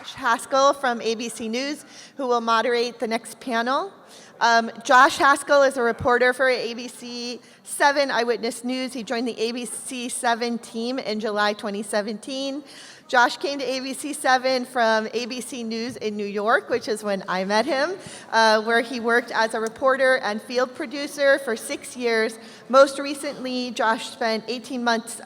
Josh Haskell from ABC News, who will moderate the next panel. Josh Haskell is a reporter for ABC 7 Eyewitness News. He joined the ABC 7 team in July 2017. Josh came to ABC 7 from ABC News in New York, which is when I met him, where he worked as a reporter and field producer for 6 years. Most recently, Josh spent 18 months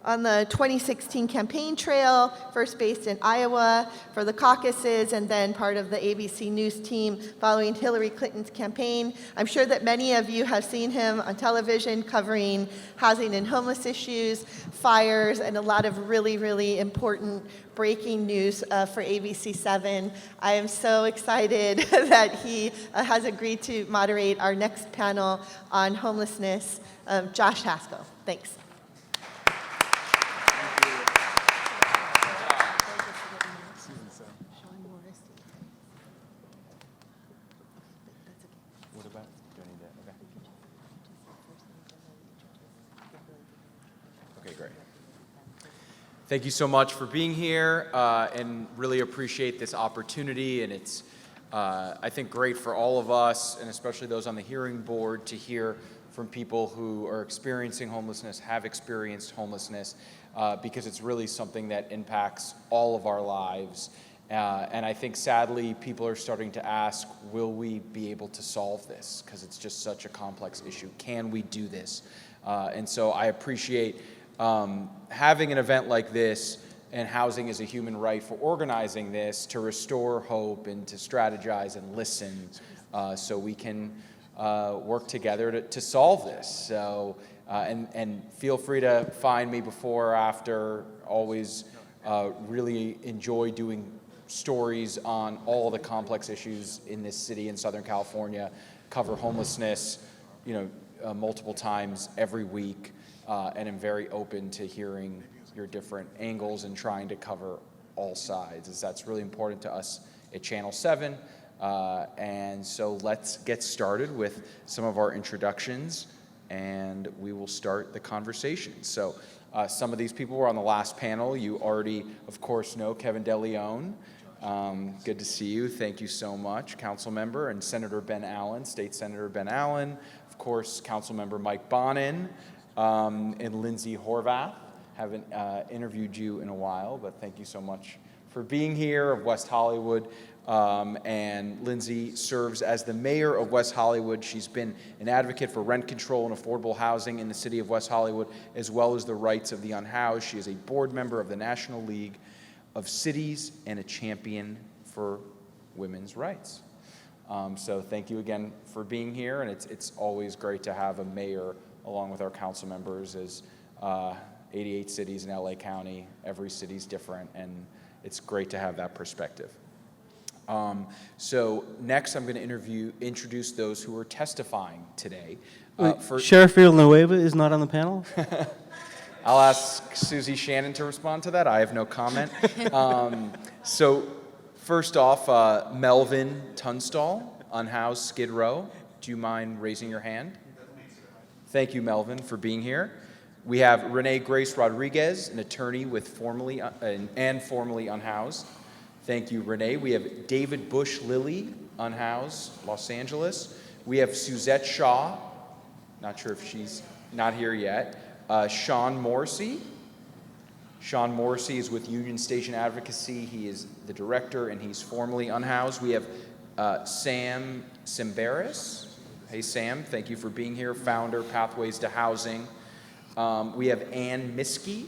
on the 2016 campaign trail, first based in Iowa for the caucuses, and then part of the ABC News team following Hillary Clinton's campaign. I'm sure that many of you have seen him on television covering housing and homeless issues, fires, and a lot of really, really important breaking news for ABC 7. I am so excited that he has agreed to moderate our next panel on homelessness. Josh Haskell, thanks. Thank you so much for being here and really appreciate this opportunity. And it's, I think, great for all of us, and especially those on the hearing board, to hear from people who are experiencing homelessness, have experienced homelessness, because it's really something that impacts all of our lives. And I think, sadly, people are starting to ask, will we be able to solve this? Because it's just such a complex issue. Can we do this? And so I appreciate having an event like this, and Housing is a Human Right, for organizing this to restore hope and to strategize and listen so we can work together to solve this. So, and feel free to find me before or after. Always really enjoy doing stories on all the complex issues in this city in Southern California, cover homelessness, multiple times every week. And I'm very open to hearing your different angles and trying to cover all sides, as that's really important to us at Channel 7. And so let's get started with some of our introductions, and we will start the conversation. So some of these people were on the last panel. You already, of course, know Kevin De León. Good to see you. Thank you so much, Council Member, and Senator Ben Allen, State Senator Ben Allen. Of course, Council Member Mike Bonin. And Lindsey Horvath. Haven't interviewed you in a while, but thank you so much for being here, of West Hollywood. And Lindsey serves as the mayor of West Hollywood. She's been an advocate for rent control and affordable housing in the city of West Hollywood, as well as the rights of the unhoused. She is a board member of the National League of Cities and a champion for women's rights. So thank you again for being here, and it's always great to have a mayor along with our council members, as 88 cities in LA County. Every city's different, and it's great to have that perspective. So next, I'm going to introduce those who are testifying today. Sheriff Villanueva is not on the panel? I'll ask Susie Shannon to respond to that. I have no comment. So first off, Melvin Tunstall, unhoused, Skid Row. Do you mind raising your hand? Thank you, Melvin, for being here. We have Renee Grace Rodriguez, an attorney with formerly unhoused. Thank you, Renee. We have David Bush Lilly, unhoused, Los Angeles. We have Suzette Shaw, not sure if she's not here yet. Sean Morrissey. Sean Morrissey is with Union Station Advocacy. He is the director, and he's formerly unhoused. We have Sam Simbaris. Hey, Sam, thank you for being here, founder, Pathways to Housing. We have Ann Miskey.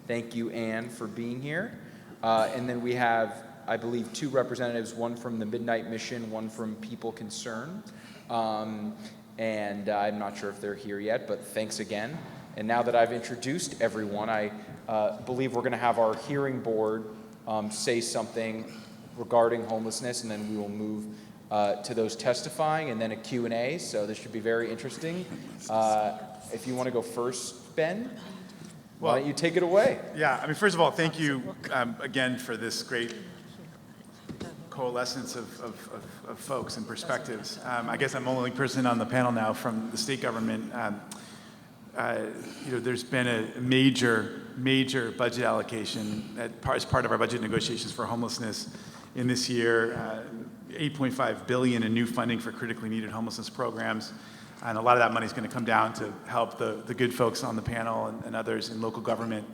Thank you, Ann, for being here. And then we have, I believe, two representatives, one from the Midnight Mission, one from People Concerned. And I'm not sure if they're here yet, but thanks again. And now that I've introduced everyone, I believe we're going to have our hearing board say something regarding homelessness, and then we will move to those testifying, and then a Q&A, so this should be very interesting. If you want to go first, Ben, why don't you take it away? Yeah, first of all, thank you again for this great coalescence of folks and perspectives. I guess I'm the only person on the panel now from the state government. There's been a major major budget allocation as part of our budget negotiations for homelessness in this year. $8.5 billion in new funding for critically needed homelessness programs. And a lot of that money is going to come down to help the good folks on the panel and others in local government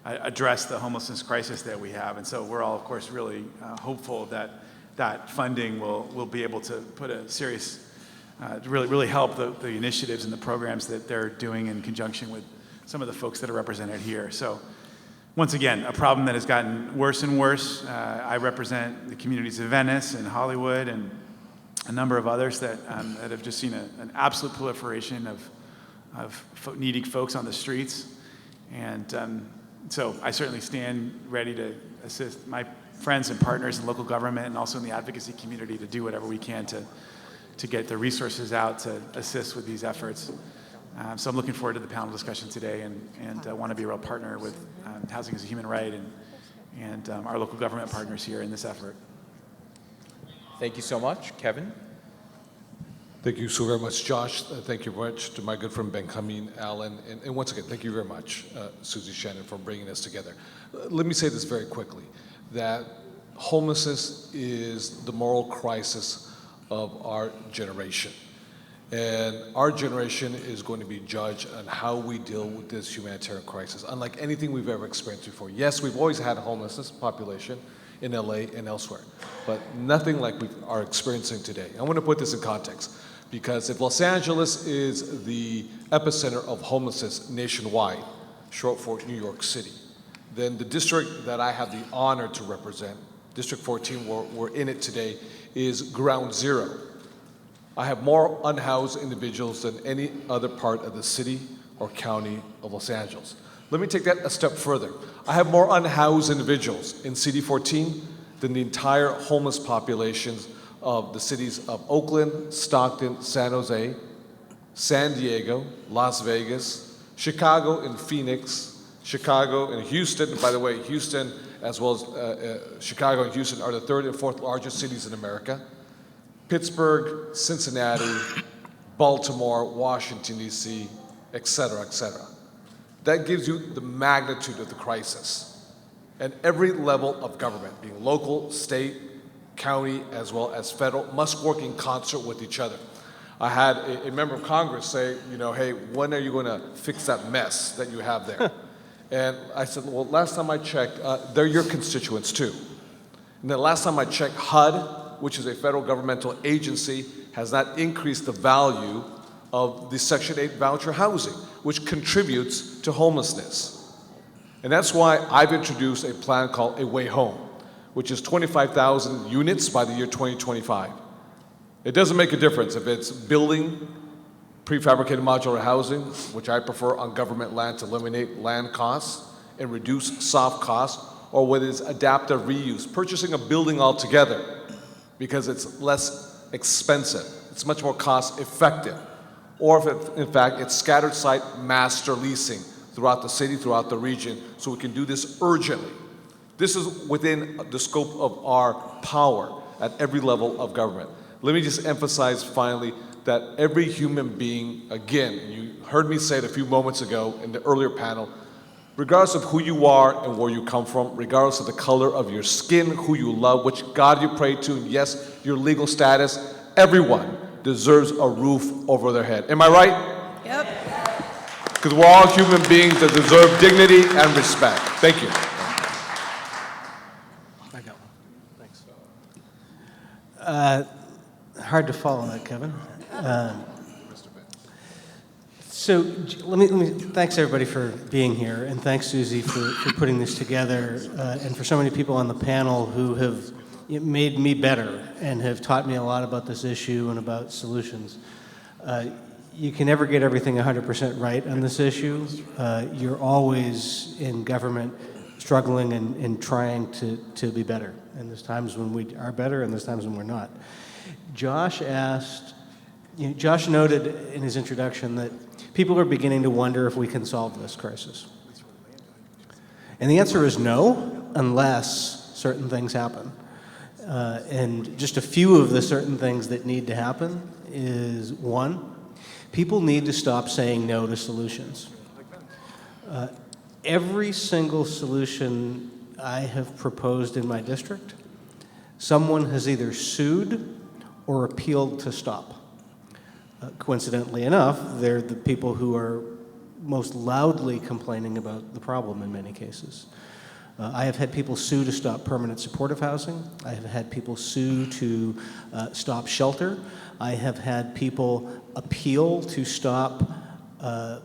address the homelessness crisis that we have. And so we're all, of course, really hopeful that that funding will be able to put a serious, really help the initiatives and the programs that they're doing in conjunction with some of the folks that are represented here. So once again, a problem that has gotten worse and worse. I represent the communities of Venice and Hollywood and a number of others that have just seen an absolute proliferation of needy folks on the streets. And so I certainly stand ready to assist my friends and partners in local government and also in the advocacy community to do whatever we can to get the resources out to assist with these efforts. So I'm looking forward to the panel discussion today and want to be a real partner with Housing as a Human Right and our local government partners here in this effort. Thank you so much. Kevin? Thank you so very much, Josh. Thank you very much to my good friend Benjamin, Alan, and once again, thank you very much, Susie Shannon, for bringing us together. Let me say this very quickly, that homelessness is the moral crisis of our generation. And our generation is going to be judged on how we deal with this humanitarian crisis, unlike anything we've ever experienced before. Yes, we've always had a homelessness population in LA and elsewhere, but nothing like we are experiencing today. I want to put this in context, because if Los Angeles is the epicenter of homelessness nationwide, short for New York City, then the district that I have the honor to represent, District 14, where we're in it today, is ground zero. I have more unhoused individuals than any other part of the city or county of Los Angeles. Let me take that a step further. I have more unhoused individuals in CD 14 than the entire homeless populations of the cities of Oakland, Stockton, San Jose, San Diego, Las Vegas, Chicago and Phoenix, Chicago and Houston. By the way, Houston as well as Chicago and Houston are the third and fourth largest cities in America. Pittsburgh, Cincinnati, Baltimore, Washington, D.C., et cetera, et cetera. That gives you the magnitude of the crisis. And every level of government, being local, state, county, as well as federal, must work in concert with each other. I had a member of Congress say, hey, when are you going to fix that mess that you have there? And I said, well, last time I checked, they're your constituents too. And the last time I checked, HUD, which is a federal governmental agency, has not increased the value of the Section 8 voucher housing, which contributes to homelessness. And that's why I've introduced a plan called A Way Home, which is 25,000 units by the year 2025. It doesn't make a difference if it's building prefabricated modular housing, which I prefer on government land to eliminate land costs and reduce soft costs, or whether it's adaptive reuse, purchasing a building altogether, because it's less expensive, it's much more cost effective. Or if in fact it's scattered site master leasing throughout the city, throughout the region, so we can do this urgently. This is within the scope of our power at every level of government. Let me just emphasize finally that every human being, again, you heard me say it a few moments ago in the earlier panel, regardless of who you are and where you come from, regardless of the color of your skin, who you love, which God you pray to, and yes, your legal status, everyone deserves a roof over their head. Am I right? Yep. Because we're all human beings that deserve dignity and respect. Thank you. I got one. Thanks. Hard to follow that, Kevin. So let me thanks everybody for being here, and thanks Susie for putting this together, and for so many people on the panel who have made me better and have taught me a lot about this issue and about solutions. You can never get everything 100% right on this issue. You're always in government struggling and trying to be better, and there's times when we are better and there's times when we're not. Josh noted in his introduction that people are beginning to wonder if we can solve this crisis. And the answer is no, unless certain things happen. And just a few of the certain things that need to happen is, one, people need to stop saying no to solutions. Every single solution I have proposed in my district, someone has either sued or appealed to stop. Coincidentally enough, they're the people who are most loudly complaining about the problem in many cases. I have had people sue to stop permanent supportive housing. I have had people sue to stop shelter. I have had people appeal to stop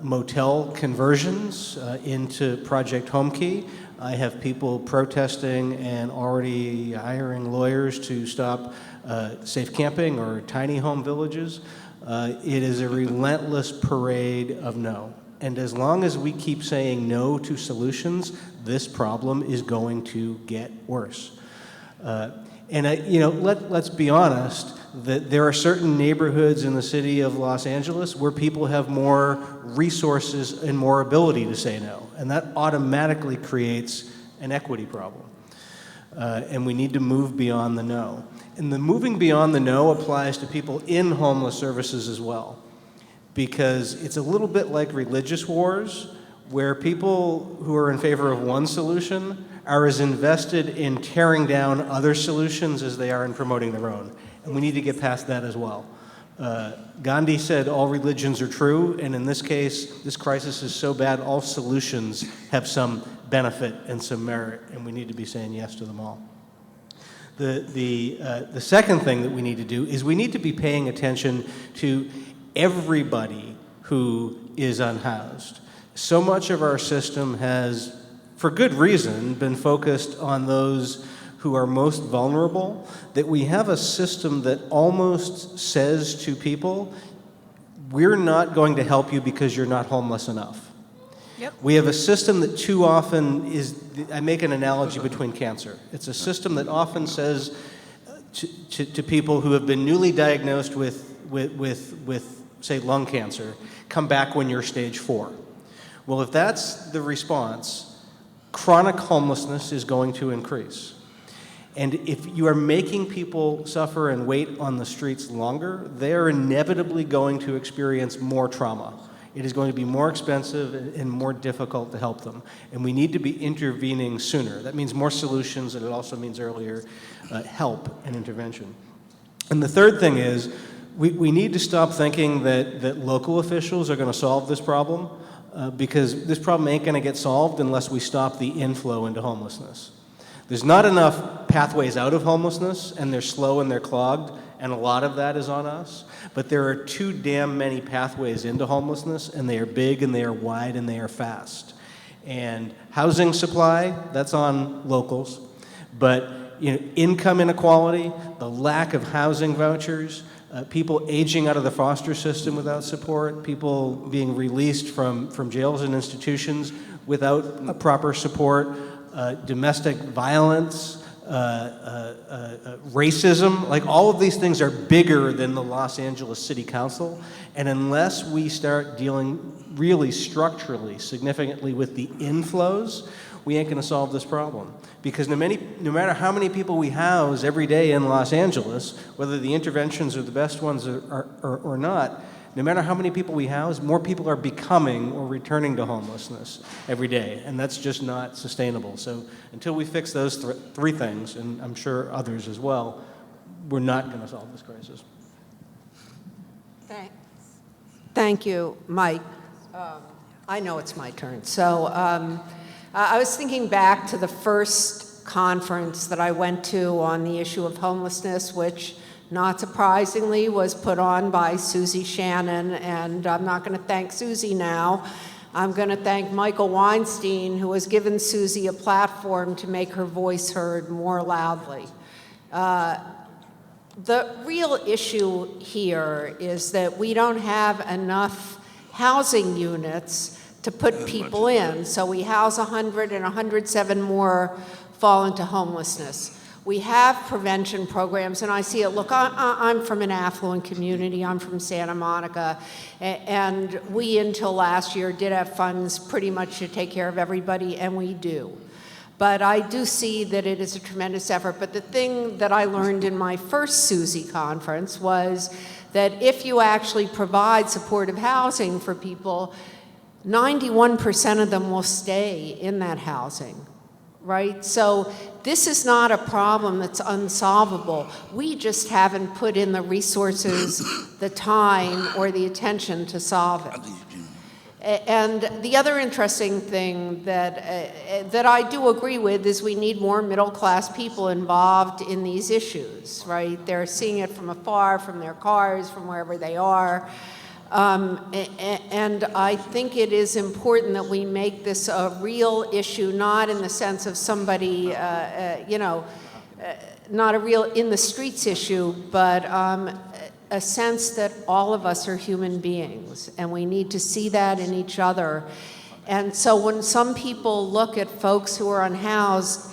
motel conversions into Project Homekey. I have people protesting and already hiring lawyers to stop safe camping or tiny home villages. It is a relentless parade of no. And as long as we keep saying no to solutions, this problem is going to get worse. Let's be honest, that there are certain neighborhoods in the city of Los Angeles where people have more resources and more ability to say no. And that automatically creates an equity problem. And we need to move beyond the no. And the moving beyond the no applies to people in homeless services as well. Because it's a little bit like religious wars, where people who are in favor of one solution are as invested in tearing down other solutions as they are in promoting their own. And we need to get past that as well. Gandhi said all religions are true, and in this case, this crisis is so bad, all solutions have some benefit and some merit, and we need to be saying yes to them all. The second thing that we need to do is we need to be paying attention to everybody who is unhoused. So much of our system has, for good reason, been focused on those who are most vulnerable, that we have a system that almost says to people, we're not going to help you because you're not homeless enough. Yep. We have a system that too often is, I make an analogy between cancer. It's a system that often says to people who have been newly diagnosed with say, lung cancer, come back when you're stage 4. Well, if that's the response, chronic homelessness is going to increase. And if you are making people suffer and wait on the streets longer, they are inevitably going to experience more trauma. It is going to be more expensive and more difficult to help them. And we need to be intervening sooner. That means more solutions, and it also means earlier help and intervention. And the third thing is, we need to stop thinking that local officials are going to solve this problem, because this problem ain't going to get solved unless we stop the inflow into homelessness. There's not enough pathways out of homelessness, and they're slow and they're clogged, and a lot of that is on us. But there are too damn many pathways into homelessness, and they are big and they are wide and they are fast. And housing supply, that's on locals. But income inequality, the lack of housing vouchers, people aging out of the foster system without support, people being released from jails and institutions without a proper support, domestic violence, racism, like all of these things are bigger than the Los Angeles City Council. And unless we start dealing really structurally, significantly with the inflows, we ain't going to solve this problem. Because no matter how many people we house every day in Los Angeles, whether the interventions are the best ones or not, no matter how many people we house, more people are becoming or returning to homelessness every day. And that's just not sustainable. So until we fix those three things, and I'm sure others as well, we're not going to solve this crisis. Thank you, Mike. I know it's my turn. So I was thinking back to the first conference that I went to on the issue of homelessness, which, not surprisingly, was put on by Susie Shannon, and I'm not going to thank Susie now. I'm going to thank Michael Weinstein, who has given Susie a platform to make her voice heard more loudly. The real issue here is that we don't have enough housing units to put people in. So we house 100 and 107 more fall into homelessness. We have prevention programs, and I see it. Look, I'm from an affluent community. I'm from Santa Monica, and we, until last year, did have funds pretty much to take care of everybody, and we do. But I do see that it is a tremendous effort. But the thing that I learned in my first Susie conference was that if you actually provide supportive housing for people, 91% of them will stay in that housing, right? So this is not a problem that's unsolvable. We just haven't put in the resources, the time, or the attention to solve it. And the other interesting thing that I do agree with is we need more middle-class people involved in these issues, right? They're seeing it from afar, from their cars, from wherever they are. And I think it is important that we make this a real issue, not in the sense of somebody, not a real in the streets issue, but a sense that all of us are human beings, and we need to see that in each other. And so when some people look at folks who are unhoused,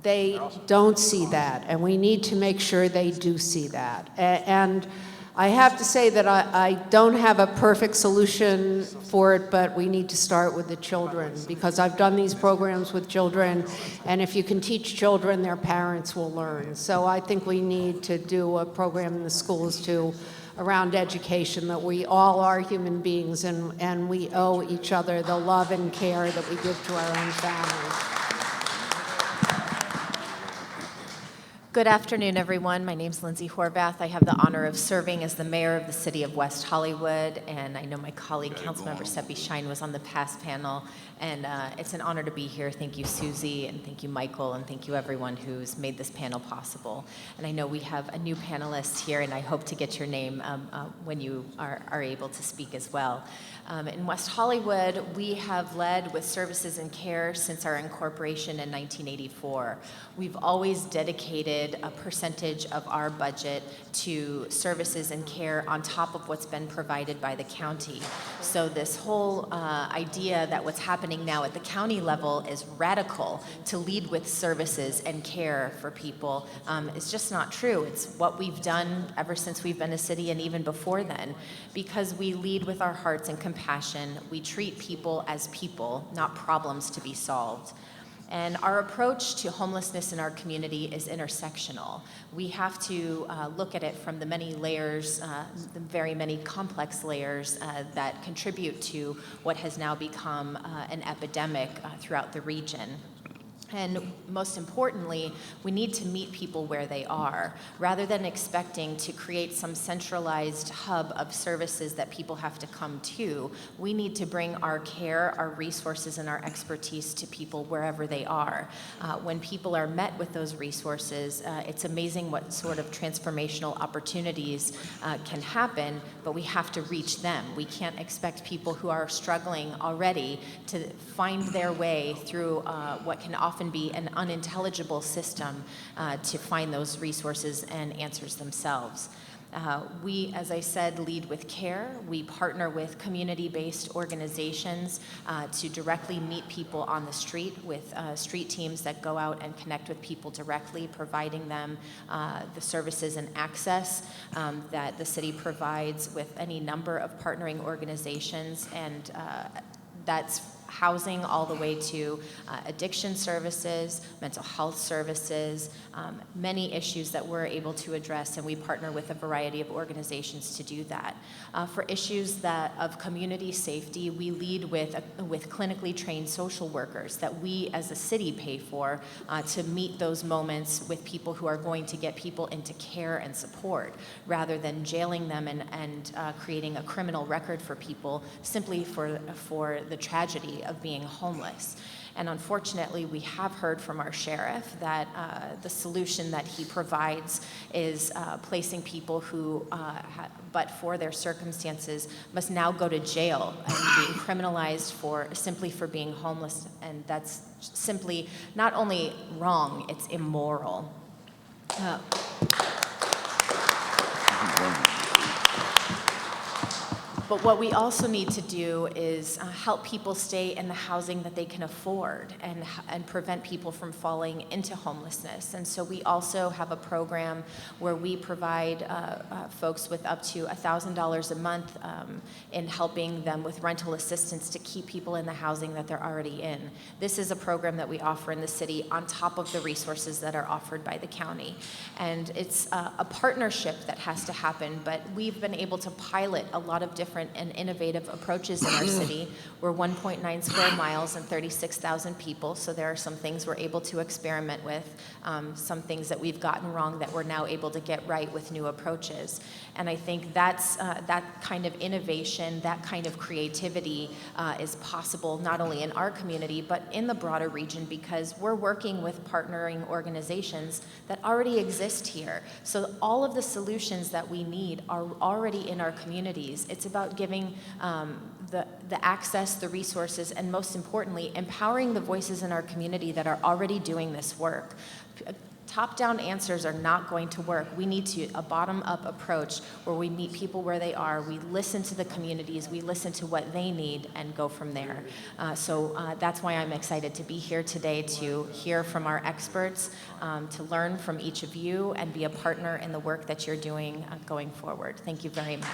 they don't see that, and we need to make sure they do see that. And I have to say that I don't have a perfect solution for it, but we need to start with the children, because I've done these programs with children, and if you can teach children, their parents will learn. So I think we need to do a program in the schools too around education, that we all are human beings and we owe each other the love and care that we give to our own families. Good afternoon, everyone. My name's Lindsey Horvath. I have the honor of serving as the mayor of the city of West Hollywood, and I know my colleague, Councilmember Seppi Shine, was on the past panel, and it's an honor to be here. Thank you, Susie, and thank you, Michael, and thank you, everyone who's made this panel possible. And I know we have a new panelist here, and I hope to get your name when you are able to speak as well. In West Hollywood, we have led with services and care since our incorporation in 1984. We've always dedicated a percentage of our budget to services and care on top of what's been provided by the county. So this whole idea that what's happening now at the county level is radical to lead with services and care for people is just not true. It's what we've done ever since we've been a city and even before then, because we lead with our hearts and compassion. We treat people as people, not problems to be solved. And our approach to homelessness in our community is intersectional. We have to look at it from the many layers, the very many complex layers that contribute to what has now become an epidemic throughout the region. And most importantly, we need to meet people where they are, rather than expecting to create some centralized hub of services that people have to come to. We need to bring our care, our resources, and our expertise to people wherever they are. When people are met with those resources, it's amazing what sort of transformational opportunities can happen, but we have to reach them. We can't expect people who are struggling already to find their way through what can often be an unintelligible system to find those resources and answers themselves. We, as I said, lead with care. We partner with community-based organizations to directly meet people on the street with street teams that go out and connect with people directly, providing them the services and access that the city provides with any number of partnering organizations, and that's housing all the way to addiction services, mental health services, many issues that we're able to address, and we partner with a variety of organizations to do that. For issues of community safety, we lead with clinically trained social workers that we as a city pay for to meet those moments with people who are going to get people into care and support, rather than jailing them and creating a criminal record for people simply for the tragedy of being homeless. And unfortunately, we have heard from our sheriff that the solution that he provides is placing people who, but for their circumstances, must now go to jail and being criminalized simply for being homeless. And that's simply not only wrong, it's immoral. But what we also need to do is help people stay in the housing that they can afford and prevent people from falling into homelessness. And so we also have a program where we provide folks with up to $1,000 a month in helping them with rental assistance to keep people in the housing that they're already in. This is a program that we offer in the city on top of the resources that are offered by the county. And it's a partnership that has to happen, but we've been able to pilot a lot of different different and innovative approaches in our city. We're 1.9 square miles and 36,000 people, so there are some things we're able to experiment with, some things that we've gotten wrong that we're now able to get right with new approaches. And I think that's that kind of innovation, that kind of creativity is possible not only in our community, but in the broader region, because we're working with partnering organizations that already exist here. So all of the solutions that we need are already in our communities. It's about giving the access, the resources, and most importantly, empowering the voices in our community that are already doing this work. Top-down answers are not going to work. We need a bottom-up approach where we meet people where they are, we listen to the communities, we listen to what they need, and go from there. So that's why I'm excited to be here today, to hear from our experts, to learn from each of you, and be a partner in the work that you're doing going forward. Thank you very much.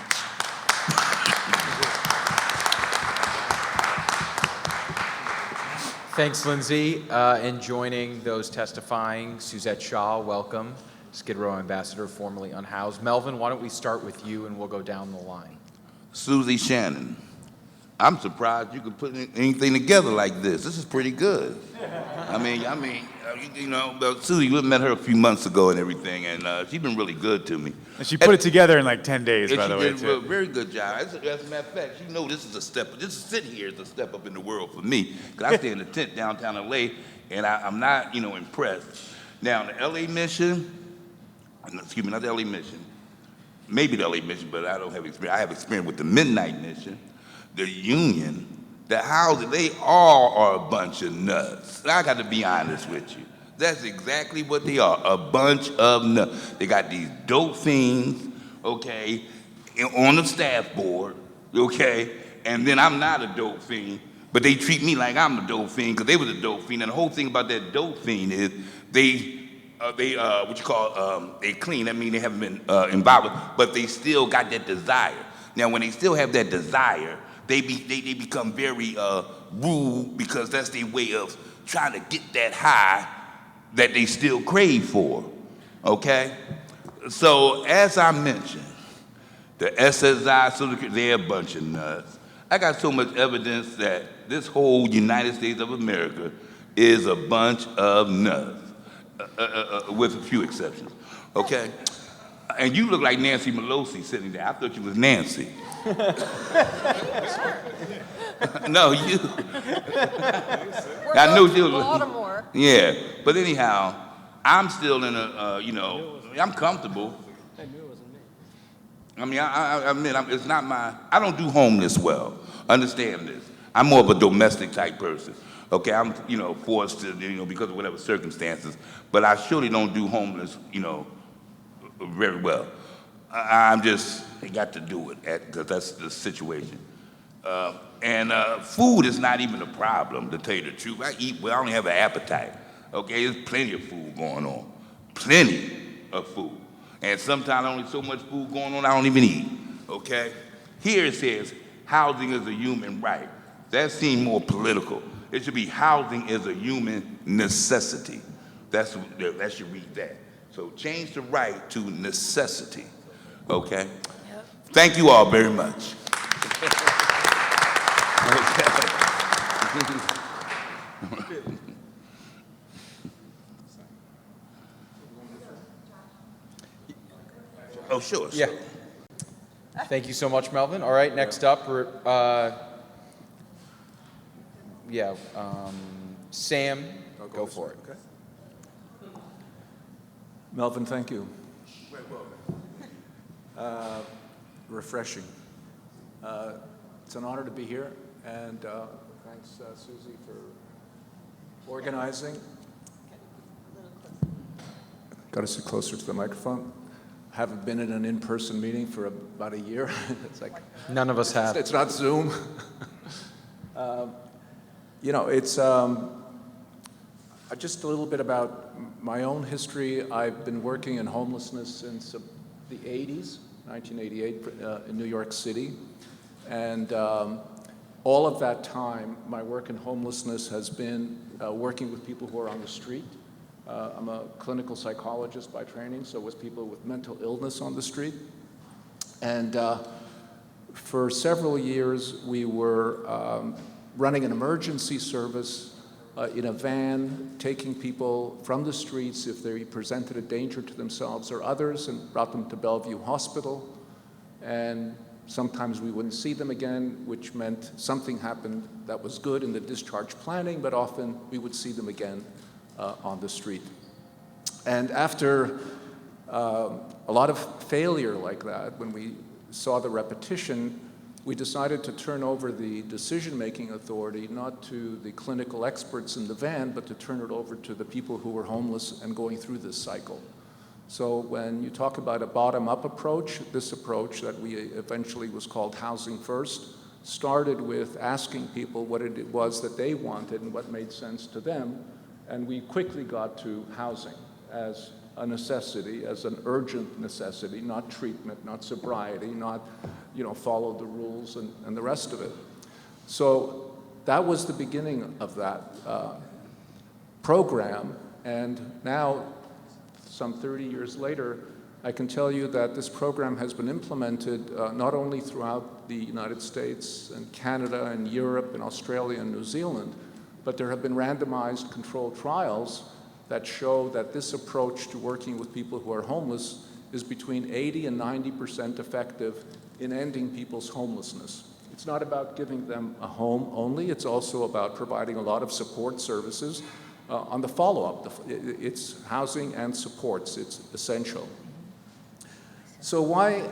Thanks, Lindsey. And joining those testifying, Suzette Shaw, welcome. Skid Row Ambassador, formerly unhoused. Melvin, why don't we start with you and we'll go down the line. Susie Shannon, I'm surprised you could put anything together like this. This is pretty good. I mean, you know, Susie, we met her a few months ago and everything, and she's been really good to me. And she put it together in like 10 days, by the way, She did a very good job. As a matter of fact, she knows this is a step. Just to sit here is a step up in the world for me, because I stay in a tent downtown LA, and I'm not, you know, impressed. Now, the LA mission, excuse me, not the LA mission, maybe the LA mission, but I don't have experience. I have experience with the Midnight Mission, the Union, the housing. They all are a bunch of nuts. I got to be honest with you. That's exactly what they are, a bunch of nuts. They got these dope fiends, okay, on the staff board, okay, and then I'm not a dope fiend, but they treat me like I'm a dope fiend because they was a dope fiend, and the whole thing about that dope fiend is they clean. That means they haven't been involved with, but they still got that desire. Now, when they still have that desire, they become very rude because that's their way of trying to get that high that they still crave for, okay? So, as I mentioned, the SSI, they're a bunch of nuts. I got so much evidence that this whole United States of America is a bunch of nuts, with a few exceptions, okay? And you look like Nancy Pelosi sitting there. I thought you was Nancy. No, you. I know she was. Baltimore. Yeah, but anyhow, I'm still in a, you know, I'm comfortable. I mean, I admit, it's not I don't do homeless well. Understand this. I'm more of a domestic type person. Okay, I'm, you know, forced to, you know, because of whatever circumstances, but I surely don't do homeless, you know, very well. I got to do it because that's the situation. And food is not even a problem, to tell you the truth. I eat well, I only have an appetite. Okay, there's plenty of food going on. Plenty of food. And sometimes only so much food going on, I don't even eat. Okay? Here it says, housing is a human right. That seems more political. It should be housing is a human necessity. That should read that. So change the right to necessity. Okay? Yep. Thank you all very much. Oh, sure. Yeah. Thank you so much, Melvin. All right, next up, Sam, go for it. Okay. Melvin, thank you. Refreshing. It's an honor to be here, and thanks, Susie, for organizing. Got to sit closer to the microphone. Haven't been in an in-person meeting for about a year. It's like none of us have. It's not Zoom. You know, it's just a little bit about my own history. I've been working in homelessness since the 80s, 1988, in New York City. And all of that time, my work in homelessness has been working with people who are on the street. I'm a clinical psychologist by training, so with people with mental illness on the street. And For several years, we were running an emergency service in a van, taking people from the streets if they presented a danger to themselves or others, and brought them to Bellevue Hospital. And sometimes we wouldn't see them again, which meant something happened that was good in the discharge planning, but often we would see them again on the street. And after a lot of failure like that, when we saw the repetition, we decided to turn over the decision-making authority not to the clinical experts in the van, but to turn it over to the people who were homeless and going through this cycle. So when you talk about a bottom-up approach, this approach that we eventually was called Housing First started with asking people what it was that they wanted and what made sense to them, and we quickly got to housing as a necessity, as an urgent necessity, not treatment, not sobriety, not, follow the rules and the rest of it. So that was the beginning of that program, and now, some 30 years later, I can tell you that this program has been implemented not only throughout the United States and Canada and Europe and Australia and New Zealand, but there have been randomized controlled trials that show that this approach to working with people who are homeless is between 80 and 90% effective in ending people's homelessness. It's not about giving them a home only, it's also about providing a lot of support services on the follow-up. It's housing and supports, it's essential. So why,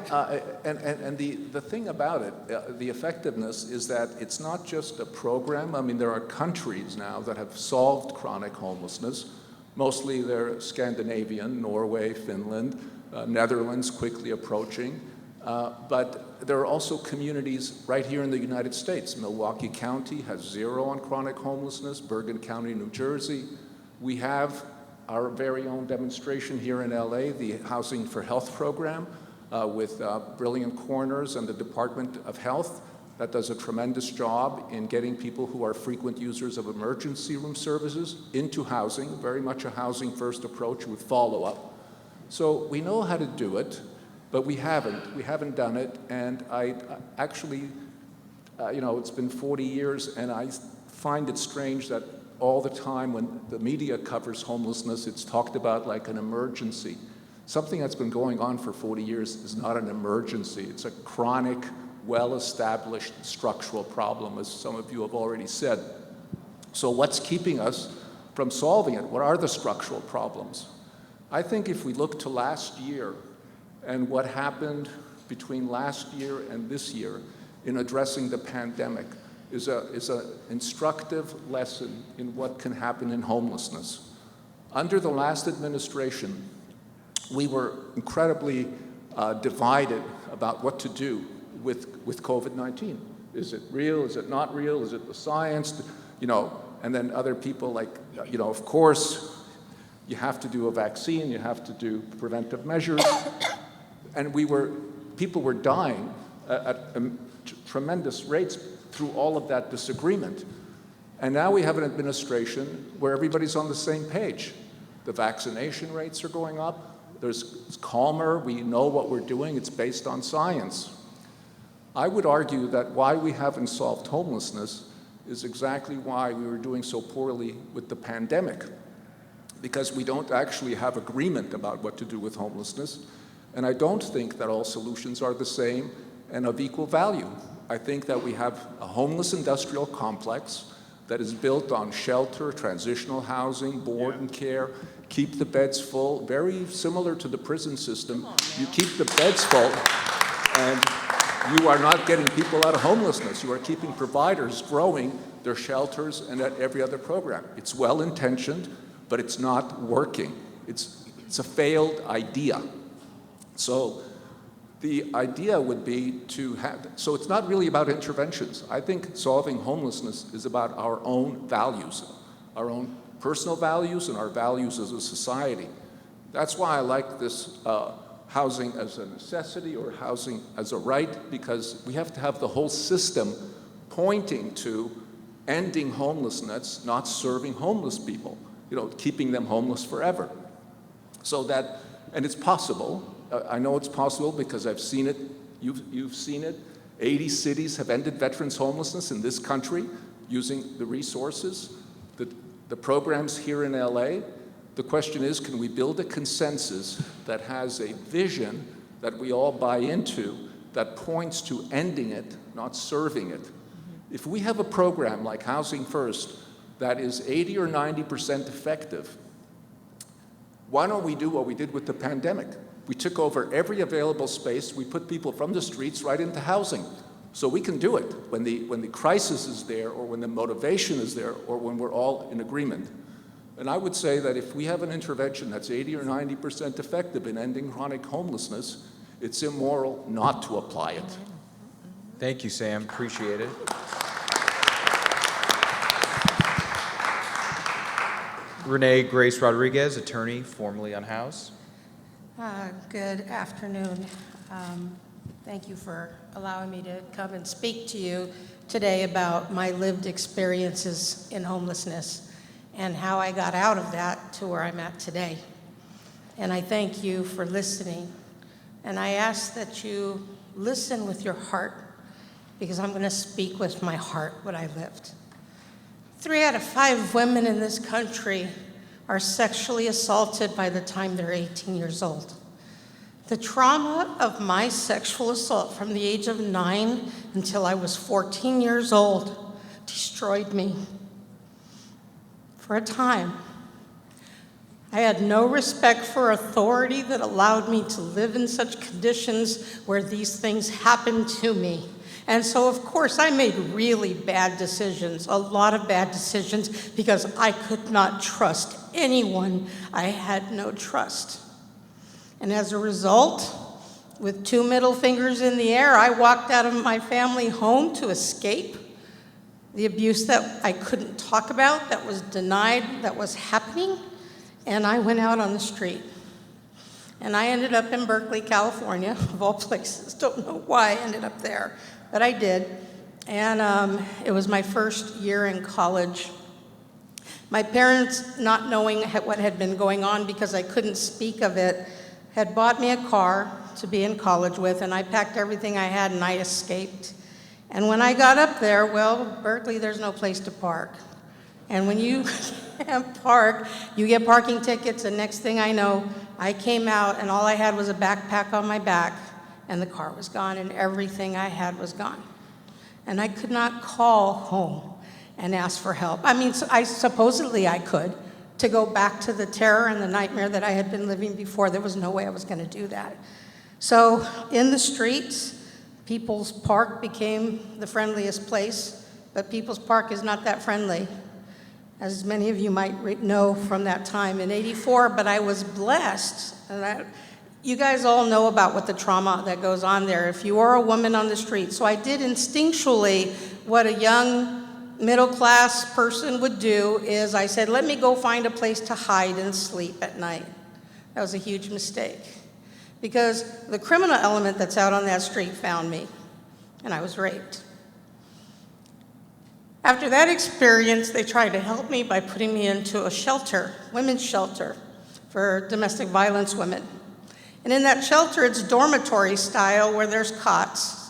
and the thing about it, the effectiveness is that it's not just a program. I mean, there are countries now that have solved chronic homelessness. Mostly they're Scandinavian, Norway, Finland, Netherlands quickly approaching. But there are also communities right here in the United States. Milwaukee County has 0 on chronic homelessness, Bergen County, New Jersey. We have our very own demonstration here in LA, the Housing for Health program with Brilliant Corners and the Department of Health that does a tremendous job in getting people who are frequent users of emergency room services into housing, very much a housing first approach with follow-up. So we know how to do it, but we haven't done it, and I actually, it's been 40 years, and I find it strange that all the time when the media covers homelessness, it's talked about like an emergency. Something that's been going on for 40 years is not an emergency. It's a chronic, well-established structural problem, as some of you have already said. So what's keeping us from solving it? What are the structural problems? I think if we look to last year and what happened between last year and this year in addressing the pandemic is an instructive lesson in what can happen in homelessness. Under the last administration, we were incredibly divided about what to do with COVID-19. Is it real? Is it not real? Is it the science? And then other people like, of course, you have to do a vaccine, you have to do preventive measures. And people were dying at tremendous rates through all of that disagreement. And now we have an administration where everybody's on the same page. The vaccination rates are going up. It's calmer. We know what we're doing. It's based on science. I would argue that why we haven't solved homelessness is exactly why we were doing so poorly with the pandemic, because we don't actually have agreement about what to do with homelessness. And I don't think that all solutions are the same and of equal value. I think that we have a homeless industrial complex that is built on shelter, transitional housing, board and care, keep the beds full, very similar to the prison system. You keep the beds full, and you are not getting people out of homelessness. You are keeping providers growing their shelters and at every other program. It's well-intentioned, but it's not working. It's a failed idea. So the idea would be so it's not really about interventions. I think solving homelessness is about our own values, our own personal values and our values as a society. That's why I like this housing as a necessity or housing as a right, because we have to have the whole system pointing to ending homelessness, not serving homeless people, keeping them homeless forever. So and it's possible. I know it's possible because I've seen it, you've seen it, 80 cities have ended veterans' homelessness in this country using the resources, the programs here in LA. The question is, can we build a consensus that has a vision that we all buy into that points to ending it, not serving it? If we have a program like Housing First that is 80 or 90% effective, why don't we do what we did with the pandemic? We took over every available space. We put people from the streets right into housing. So we can do it when the crisis is there, or when the motivation is there, or when we're all in agreement. And I would say that if we have an intervention that's 80 or 90% effective in ending chronic homelessness, it's immoral not to apply it. Thank you, Sam. Appreciate it. Renee Grace Rodriguez, attorney, formerly unhoused. Good afternoon. Thank you for allowing me to come and speak to you today about my lived experiences in homelessness and how I got out of that to where I'm at today. And I thank you for listening. And I ask that you listen with your heart, because I'm going to speak with my heart what I lived. 3 out of 5 women in this country are sexually assaulted by the time they're 18 years old. The trauma of my sexual assault from the age of 9 until I was 14 years old destroyed me. For a time, I had no respect for authority that allowed me to live in such conditions where these things happened to me. And so, of course, I made really bad decisions, a lot of bad decisions, because I could not trust anyone. I had no trust. And as a result, with 2 middle fingers in the air, I walked out of my family home to escape the abuse that I couldn't talk about, that was denied, that was happening, and I went out on the street. And I ended up in Berkeley, California, of all places. Don't know why I ended up there, but I did. And it was my first year in college. My parents, not knowing what had been going on because I couldn't speak of it, had bought me a car to be in college with, and I packed everything I had and I escaped. And when I got up there, well, Berkeley, there's no place to park. And when you can't park, you get parking tickets, and next thing I know, I came out and all I had was a backpack on my back, and the car was gone, and everything I had was gone. And I could not call home and ask for help. I mean, supposedly I could, to go back to the terror and the nightmare that I had been living before. There was no way I was going to do that. So in the streets, People's Park became the friendliest place, but People's Park is not that friendly, as many of you might know from that time in '84, but I was blessed. And you guys all know about what the trauma that goes on there if you are a woman on the street. So I did instinctually what a young middle-class person would do, is I said, let me go find a place to hide and sleep at night. That was a huge mistake, because the criminal element that's out on that street found me, and I was raped. After that experience, they tried to help me by putting me into a shelter, women's shelter, for domestic violence women. And in that shelter, it's dormitory style where there's cots.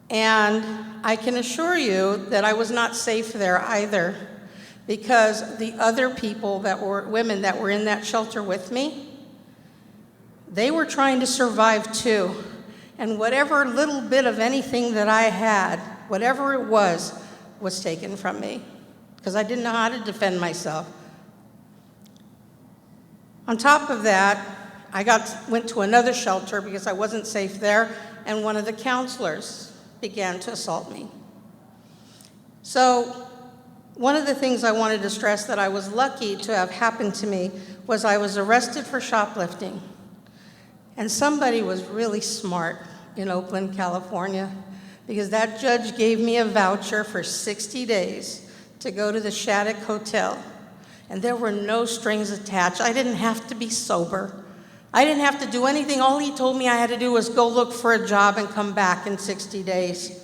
And I can assure you that I was not safe there either, because the other people that were women that were in that shelter with me, they were trying to survive too. And whatever little bit of anything that I had, whatever it was taken from me, because I didn't know how to defend myself. On top of that, I went to another shelter because I wasn't safe there, and one of the counselors began to assault me. So one of the things I wanted to stress that I was lucky to have happened to me was I was arrested for shoplifting. And somebody was really smart in Oakland, California, because that judge gave me a voucher for 60 days to go to the Shattuck Hotel. And there were no strings attached. I didn't have to be sober. I didn't have to do anything. All he told me I had to do was go look for a job and come back in 60 days.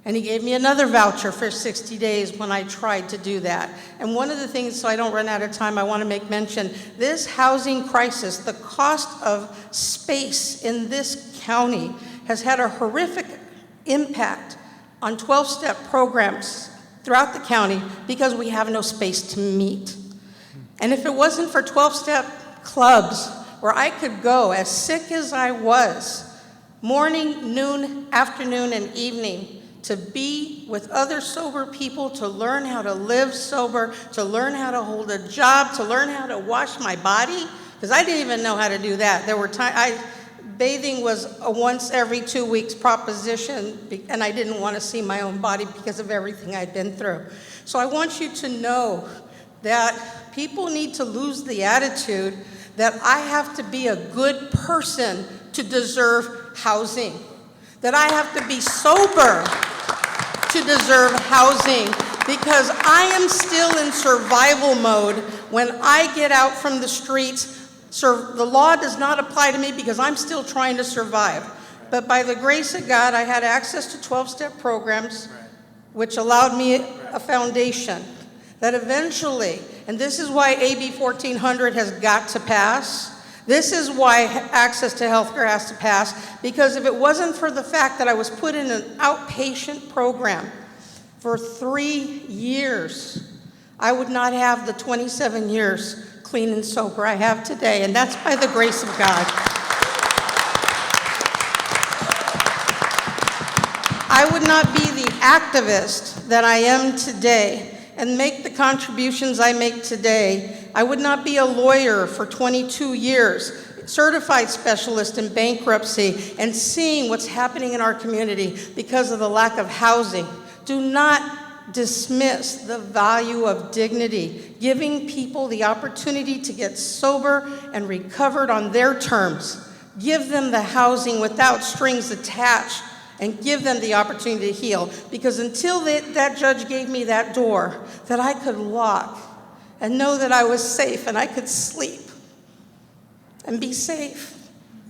And he gave me another voucher for 60 days when I tried to do that. And one of the things, so I don't run out of time, I want to make mention, this housing crisis, the cost of space in this county has had a horrific impact on 12-step programs throughout the county because we have no space to meet. And if it wasn't for 12-step clubs where I could go as sick as I was, morning, noon, afternoon, and evening, to be with other sober people, to learn how to live sober, to learn how to hold a job, to learn how to wash my body, because I didn't even know how to do that. There were times, bathing was a once every 2 weeks proposition, and I didn't want to see my own body because of everything I'd been through. So I want you to know that people need to lose the attitude that I have to be a good person to deserve housing, that I have to be sober to deserve housing, because I am still in survival mode. When I get out from the streets, the law does not apply to me because I'm still trying to survive. But by the grace of God, I had access to 12-step programs, which allowed me a foundation that eventually, and this is why AB 1400 has got to pass. This is why access to healthcare has to pass, because if it wasn't for the fact that I was put in an outpatient program for 3 years, I would not have the 27 years clean and sober I have today, and that's by the grace of God. I would not be the activist that I am today and make the contributions I make today. I would not be a lawyer for 22 years, certified specialist in bankruptcy, and seeing what's happening in our community because of the lack of housing. Do not dismiss the value of dignity, giving people the opportunity to get sober and recovered on their terms. Give them the housing without strings attached, and give them the opportunity to heal. Because until that judge gave me that door that I could lock and know that I was safe and I could sleep and be safe,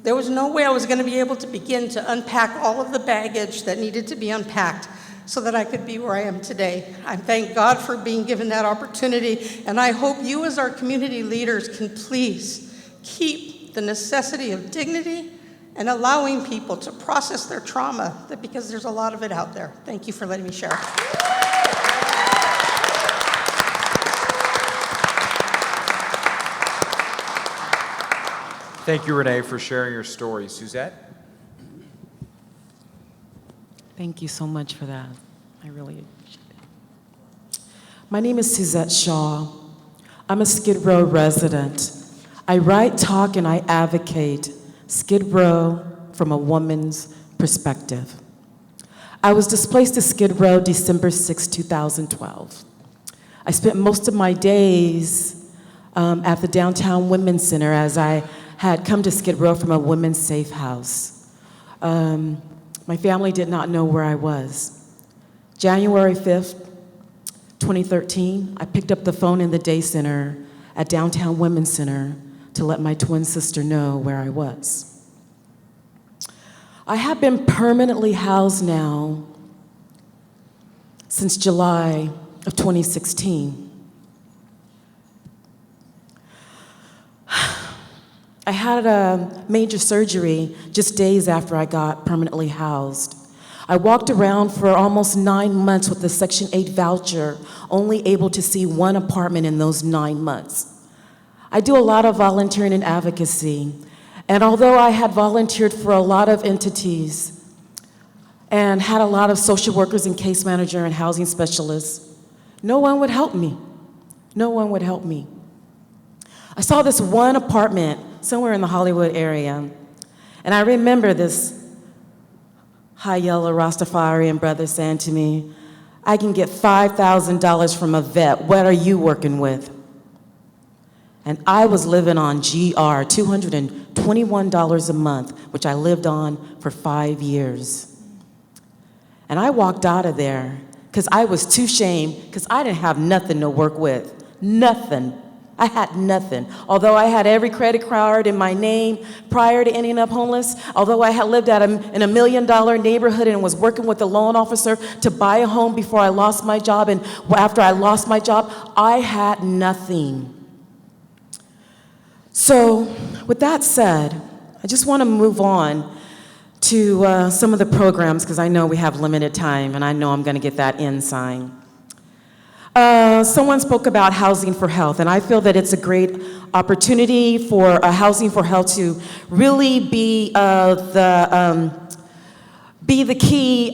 there was no way I was going to be able to begin to unpack all of the baggage that needed to be unpacked so that I could be where I am today. I thank God for being given that opportunity, and I hope you as our community leaders can please keep the necessity of dignity and allowing people to process their trauma, because there's a lot of it out there. Thank you for letting me share. Thank you, Renee, for sharing your story. Suzette? Thank you so much for that. I really appreciate it. My name is Suzette Shaw. I'm a Skid Row resident. I write, talk, and I advocate Skid Row from a woman's perspective. I was displaced to Skid Row December 6, 2012. I spent most of my days at the Downtown Women's Center, as I had come to Skid Row from a women's safe house. My family did not know where I was. January 5th, 2013, I picked up the phone in the day center at Downtown Women's Center to let my twin sister know where I was. I have been permanently housed now since July of 2016. I had a major surgery just days after I got permanently housed. I walked around for almost 9 months with a Section 8 voucher, only able to see one apartment in those 9 months. I do a lot of volunteering and advocacy, and although I had volunteered for a lot of entities and had a lot of social workers and case manager and housing specialists, no one would help me. No one would help me. I saw this one apartment somewhere in the Hollywood area, and I remember this high yellow Rastafarian brother saying to me, "I can get $5,000 from a vet. What are you working with?" And I was living on GR, $221 a month, which I lived on for 5 years. And I walked out of there because I was too ashamed, because I didn't have nothing to work with. Nothing. I had nothing. Although I had every credit card in my name prior to ending up homeless, although I had lived in a $1 million neighborhood and was working with a loan officer to buy a home before I lost my job, and after I lost my job, I had nothing. So, with that said, I just want to move on to some of the programs, because I know we have limited time, and I know I'm going to get that end sign. Someone spoke about Housing for Health, and I feel that it's a great opportunity for Housing for Health to really be the key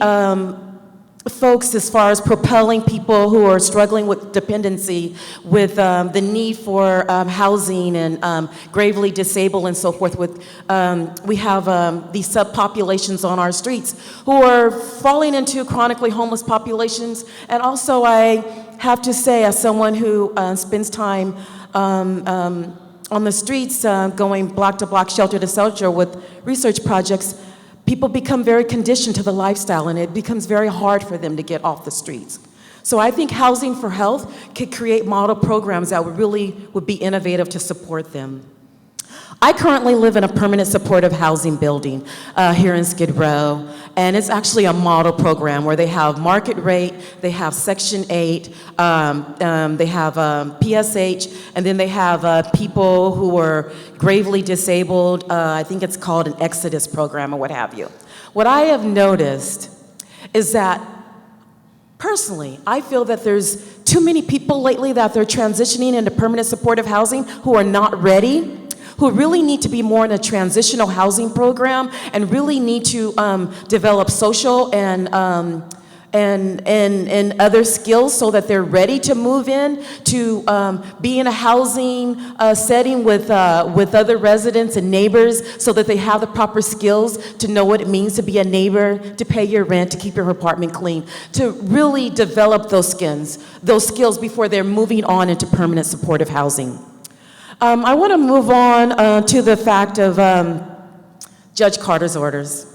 folks as far as propelling people who are struggling with dependency, with the need for housing and gravely disabled and so forth. We have these subpopulations on our streets who are falling into chronically homeless populations. And also I have to say, as someone who spends time on the streets going block to block, shelter to shelter with research projects, people become very conditioned to the lifestyle, and it becomes very hard for them to get off the streets. So I think Housing for Health could create model programs that would be innovative to support them. I currently live in a permanent supportive housing building here in Skid Row, and it's actually a model program where they have market rate, they have Section 8, they have PSH, and then they have people who are gravely disabled. I think it's called an Exodus program or what have you. What I have noticed is that personally, I feel that there's too many people lately that they're transitioning into permanent supportive housing who are not ready, who really need to be more in a transitional housing program and really need to develop social and other skills so that they're ready to move in, to be in a housing setting with other residents and neighbors so that they have the proper skills to know what it means to be a neighbor, to pay your rent, to keep your apartment clean, to really develop those skills before they're moving on into permanent supportive housing. I want to move on to the fact of Judge Carter's orders.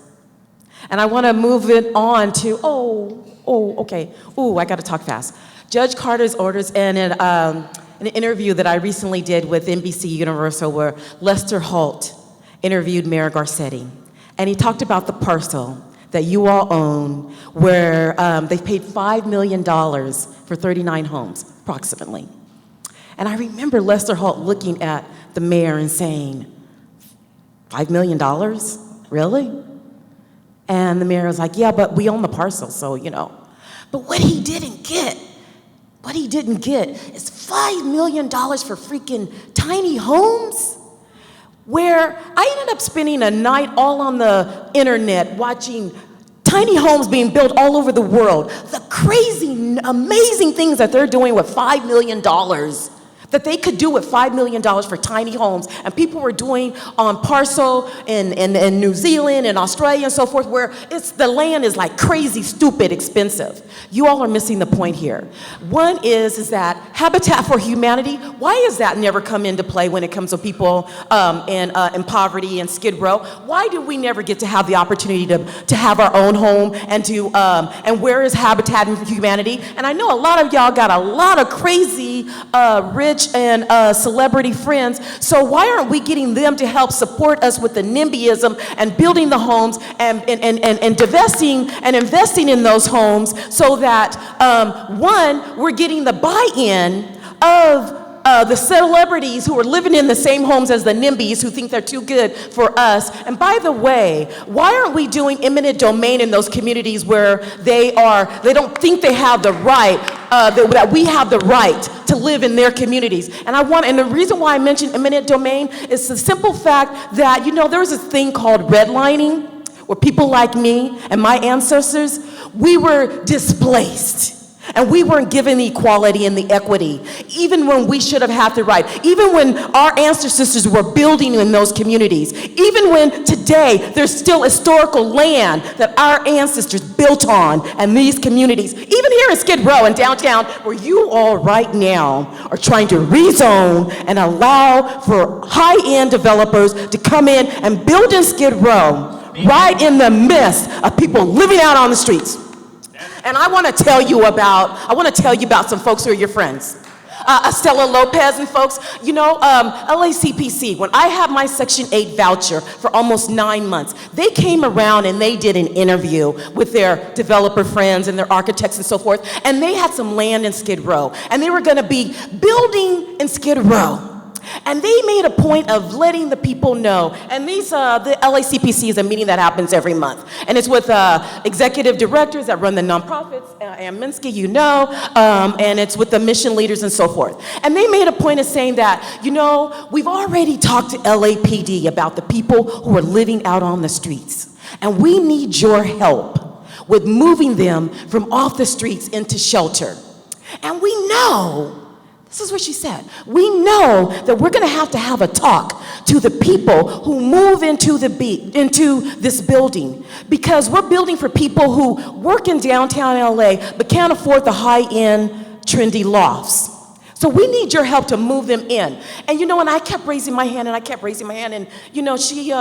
And I want to move it on to, I got to talk fast. Judge Carter's orders, and an interview that I recently did with NBC Universal where Lester Holt interviewed Mayor Garcetti. And he talked about the parcel that you all own where they paid $5 million for 39 homes, approximately. And I remember Lester Holt looking at the mayor and saying, $5 million? Really? And the mayor was like, yeah, but we own the parcel, so, you know. But what he didn't get is $5 million for freaking tiny homes, where I ended up spending a night all on the internet watching tiny homes being built all over the world. The crazy, amazing things that they're doing with $5 million. That they could do with $5 million for tiny homes. And people were doing on parcel in New Zealand and Australia and so forth, where the land is like crazy, stupid, expensive. You all are missing the point here. One is that Habitat for Humanity, why has that never come into play when it comes to people in poverty and Skid Row? Why do we never get to have the opportunity to have our own home and where is Habitat for Humanity? And I know a lot of y'all got a lot of crazy, rich and celebrity friends, so why aren't we getting them to help support us with the NIMBYism and building the homes and divesting and investing in those homes so that, one, we're getting the buy-in of the celebrities who are living in the same homes as the NIMBYs who think they're too good for us. And by the way, why aren't we doing eminent domain in those communities where they don't think they have the right, that we have the right to live in their communities? And the reason why I mentioned eminent domain is the simple fact that, you know, there was this thing called redlining, where people like me and my ancestors, we were displaced. And we weren't given the equality and the equity, even when we should have had the right, even when our ancestors were building in those communities, even when today there's still historical land that our ancestors built on and these communities, even here in Skid Row and downtown, where you all right now are trying to rezone and allow for high-end developers to come in and build in Skid Row, right in the midst of people living out on the streets. And I want to tell you about some folks who are your friends. Estella Lopez and folks, you know, LACPC, when I had my Section 8 voucher for almost 9 months, they came around and they did an interview with their developer friends and their architects and so forth, and they had some land in Skid Row, and they were going to be building in Skid Row. And they made a point of letting the people know. And these, the LACPC is a meeting that happens every month. And it's with executive directors that run the nonprofits, and Minsky, you know, and it's with the mission leaders and so forth. And they made a point of saying that, you know, we've already talked to LAPD about the people who are living out on the streets. And we need your help with moving them from off the streets into shelter. And we know, this is what she said, we know that we're gonna have to have a talk to the people who move into this building, because we're building for people who work in downtown LA but can't afford the high-end trendy lofts. So we need your help to move them in. And you know, and I kept raising my hand and you know, she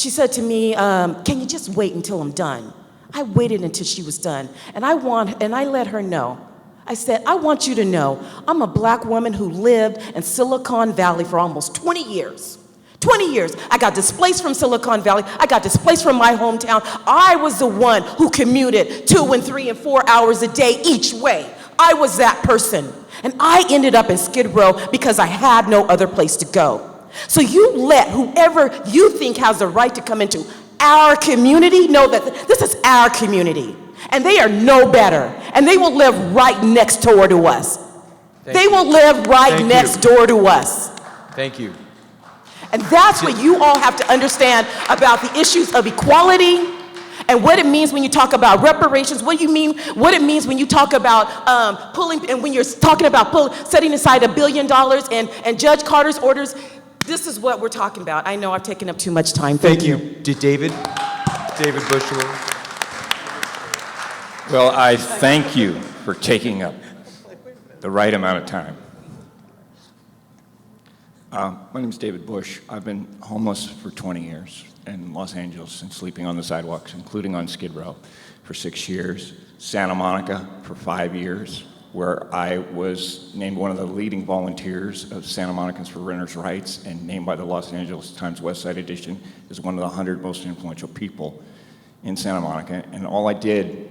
said to me, can you just wait until I'm done? I waited until she was done, and I let her know. I said, I want you to know, I'm a black woman who lived in Silicon Valley for almost 20 years. 20 years. I got displaced from Silicon Valley. I got displaced from my hometown. I was the one who commuted 2 and 3 and 4 hours a day each way. I was that person. And I ended up in Skid Row because I had no other place to go. So you let whoever you think has the right to come into our community know that this is our community. And they are no better. And they will live right next door to us. They will live right next door to us. Thank you. And that's what you all have to understand about the issues of equality and what it means when you talk about reparations, what it means when you talk about pulling, and when you're talking about setting aside $1 billion and Judge Carter's orders. This is what we're talking about. I know I've taken up too much time. Thank you. Did David Bush? Well, I thank you for taking up the right amount of time. My name is David Bush. I've been homeless for 20 years in Los Angeles and sleeping on the sidewalks, including on Skid Row, for 6 years. Santa Monica for 5 years, where I was named one of the leading volunteers of Santa Monicans for Renters' Rights and named by the Los Angeles Times West Side Edition as one of the 100 most influential people in Santa Monica. And all I did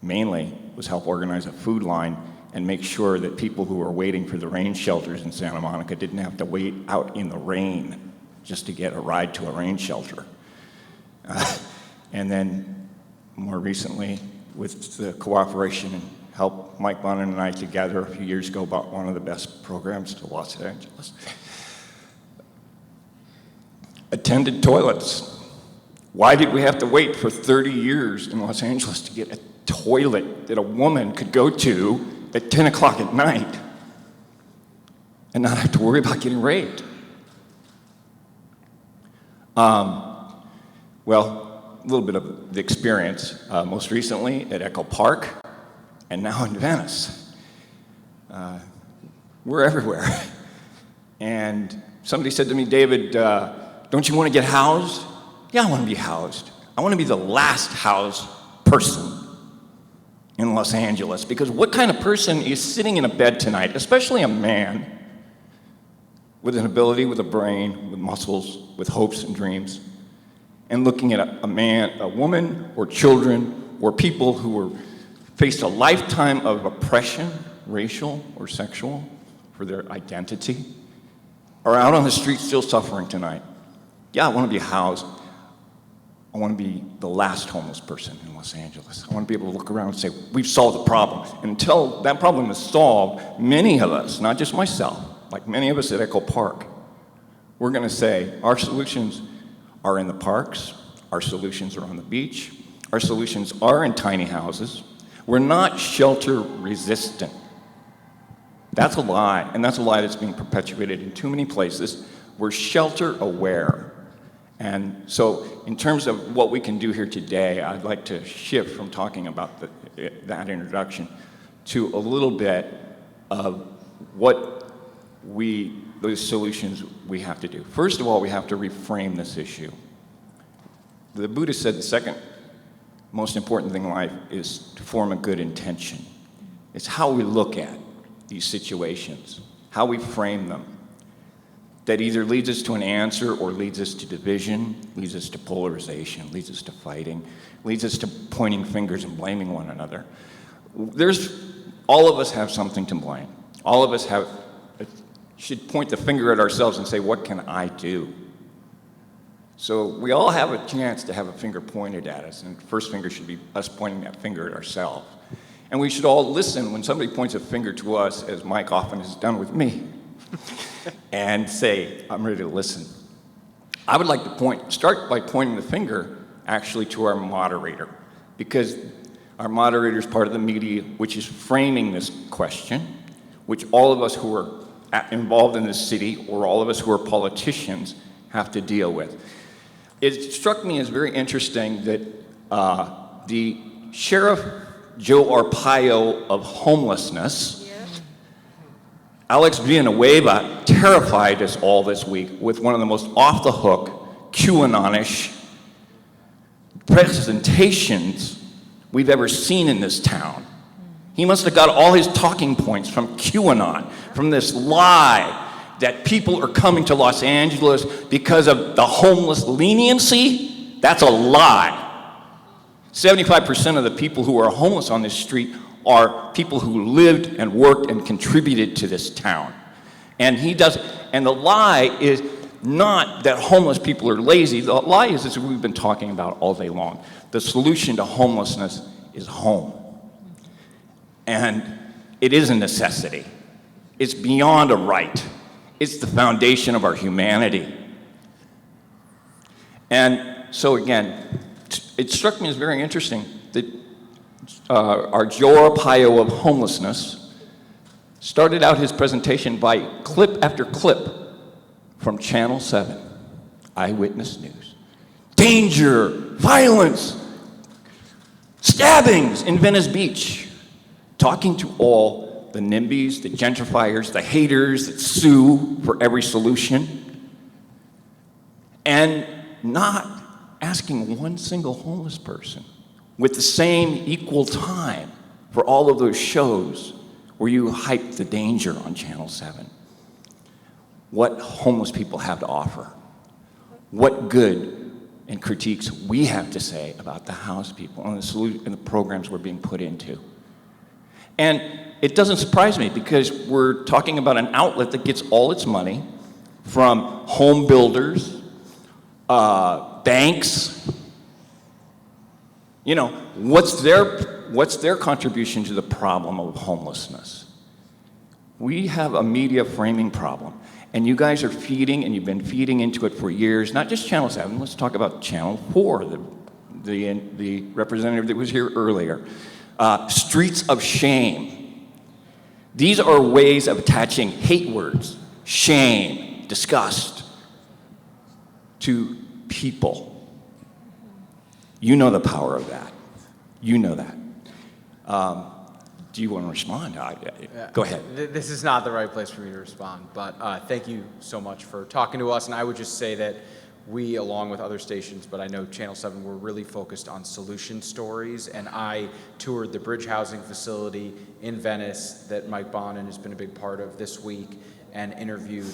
mainly was help organize a food line and make sure that people who were waiting for the rain shelters in Santa Monica didn't have to wait out in the rain just to get a ride to a rain shelter. And then more recently, with the cooperation and help Mike Bonin and I together a few years ago about one of the best programs to Los Angeles. Attended toilets. Why did we have to wait for 30 years in Los Angeles to get a toilet that a woman could go to at 10 o'clock at night and not have to worry about getting raped? Well, a little bit of the experience. Most recently at Echo Park and now in Venice. We're everywhere. And somebody said to me, David, don't you want to get housed? Yeah, I want to be housed. I want to be the last housed person in Los Angeles, because what kind of person is sitting in a bed tonight, especially a man with an ability, with a brain, with muscles, with hopes and dreams, and looking at a woman or children or people who were faced a lifetime of oppression, racial or sexual, for their identity, are out on the street still suffering tonight. Yeah, I want to be housed. I want to be the last homeless person in Los Angeles. I want to be able to look around and say, we've solved the problem. And until that problem is solved, many of us, not just myself, like many of us at Echo Park, we're going to say our solutions are in the parks, our solutions are on the beach, our solutions are in tiny houses. We're not shelter resistant. That's a lie, and that's a lie that's being perpetuated in too many places. We're shelter aware. And so in terms of what we can do here today, I'd like to shift from talking about that introduction to a little bit of what those solutions we have to do. First of all, we have to reframe this issue. The Buddha said the second most important thing in life is to form a good intention. It's how we look at these situations, how we frame them, that either leads us to an answer or leads us to division, leads us to polarization, leads us to fighting, leads us to pointing fingers and blaming one another. All of us have something to blame. All of us have should point the finger at ourselves and say, what can I do? So we all have a chance to have a finger pointed at us, and the first finger should be us pointing that finger at ourselves. And we should all listen when somebody points a finger to us, as Mike often has done with me, and say, I'm ready to listen. I would like to start by pointing the finger actually to our moderator, because our moderator is part of the media which is framing this question, which all of us who are involved in this city, or all of us who are politicians, have to deal with. It struck me as very interesting that the Sheriff Joe Arpaio of homelessness, Alex Villanueva, terrified us all this week with one of the most off-the-hook, QAnon-ish presentations we've ever seen in this town. He must have got all his talking points from QAnon, from this lie that people are coming to Los Angeles because of the homeless leniency. That's a lie. 75% of the people who are homeless on this street are people who lived and worked and contributed to this town. And the lie is not that homeless people are lazy. The lie is what we've been talking about all day long. The solution to homelessness is home. And it is a necessity. It's beyond a right. It's the foundation of our humanity. And so again, it struck me as very interesting that our Joe Arpaio of homelessness started out his presentation by clip after clip from Channel 7, Eyewitness News. Danger, violence, stabbings in Venice Beach. Talking to all the NIMBYs, the gentrifiers, the haters that sue for every solution, and not asking one single homeless person with the same equal time for all of those shows where you hype the danger on Channel 7. What homeless people have to offer, what good and critiques we have to say about the house people and the programs we're being put into. And it doesn't surprise me, because we're talking about an outlet that gets all its money from home builders, banks. You know, what's their contribution to the problem of homelessness? We have a media framing problem, and you guys are feeding, and you've been feeding into it for years. Not just Channel 7. Let's talk about Channel 4, the representative that was here earlier. Streets of shame. These are ways of attaching hate words, shame, disgust, to people. You know the power of that. You know that. Do you want to respond? Go ahead. This is not the right place for me to respond, but thank you so much for talking to us. And I would just say that we, along with other stations, but I know Channel 7, we're really focused on solution stories. And I toured the bridge housing facility in Venice that Mike Bonin has been a big part of this week, and interviewed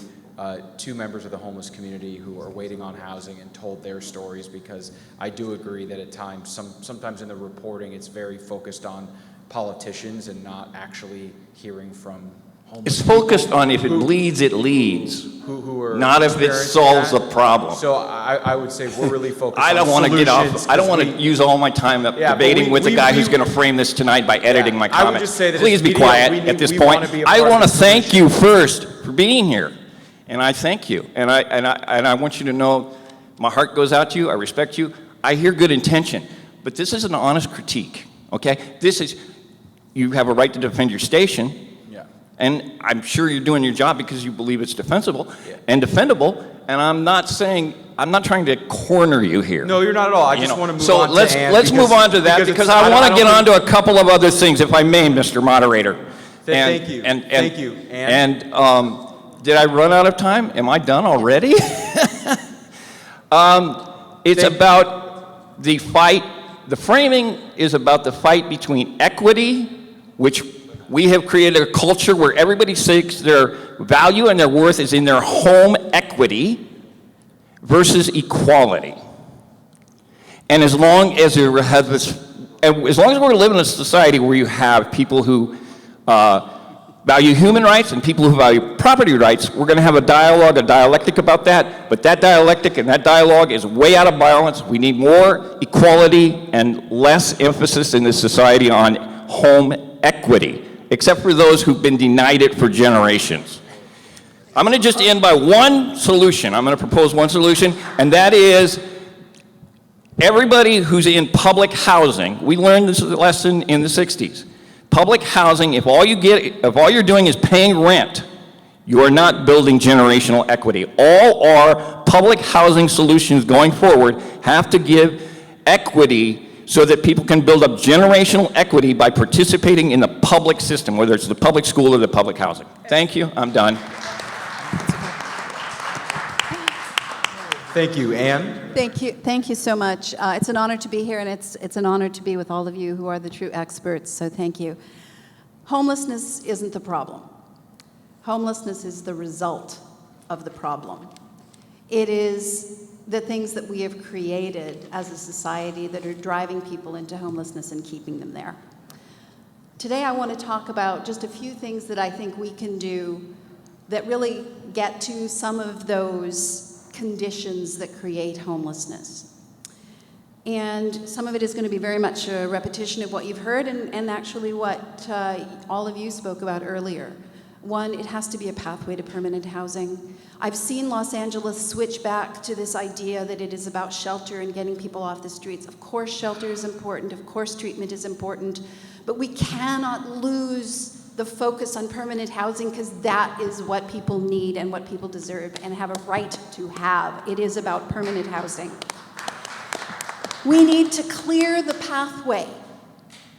2 members of the homeless community who are waiting on housing, and told their stories, because I do agree that at times, sometimes in the reporting, it's very focused on politicians and not actually hearing from homeless It's focused on if it bleeds, it leads. who are not if it solves a problem. So I would say we're really focused on I don't want to get off. solutions, I don't want 'cause to use all my time up Yeah, but debating we- with the we- guy we- who's going to frame this tonight by editing my I would comments. just say that Please as be media, quiet at this we point. wanna be a I part want to of the thank solution. you first for being here, and I thank you, and I want you to know my heart goes out to you. I respect you. I hear good intention, but this is an honest critique. Okay, you have a right to defend your station. And I'm sure you're doing your job because you believe it's defensible and defendable. And I'm not trying to corner you here. No, you're not at all. I just want to move so on let's to Ann, let's move on to that, because I want to get on to a couple of other things, if I may, Mr. Moderator. Thank you. Thank you, Ann. And did I run out of time? Am I done already? It's about the fight. The framing is about the fight between equity, which we have created a culture where everybody seeks their value and their worth is in their home equity, versus equality. And as long as we're living in a society where you have people who value human rights and people who value property rights, we're going to have a dialogue, a dialectic about that, but that dialectic and that dialogue is way out of balance. We need more equality and less emphasis in this society on home equity, except for those who've been denied it for generations. I'm going to just end by one solution. I'm going to propose one solution, and that is everybody who's in public housing, we learned this lesson in the 60s. Public housing, if all you're doing is paying rent, you are not building generational equity. All our public housing solutions going forward have to give equity so that people can build up generational equity by participating in the public system, whether it's the public school or the public housing. Thank you, I'm done. Thank you. Anne? Thank you so much. It's an honor to be here, and it's an honor to be with all of you who are the true experts, so thank you. Homelessness isn't the problem. Homelessness is the result of the problem. It is the things that we have created as a society that are driving people into homelessness and keeping them there. Today I want to talk about just a few things that I think we can do that really get to some of those conditions that create homelessness. And some of it is going to be very much a repetition of what you've heard and actually what all of you spoke about earlier. One, it has to be a pathway to permanent housing. I've seen Los Angeles switch back to this idea that it is about shelter and getting people off the streets. Of course, shelter is important. Of course, treatment is important. But we cannot lose the focus on permanent housing, because that is what people need and what people deserve and have a right to have. It is about permanent housing. We need to clear the pathway.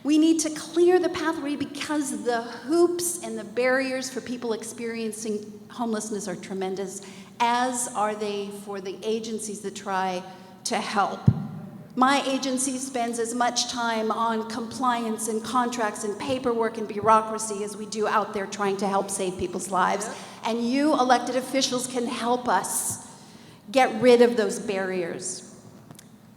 We need to clear the pathway because the hoops and the barriers for people experiencing homelessness are tremendous, as are they for the agencies that try to help. My agency spends as much time on compliance and contracts and paperwork and bureaucracy as we do out there trying to help save people's lives. And you elected officials can help us get rid of those barriers.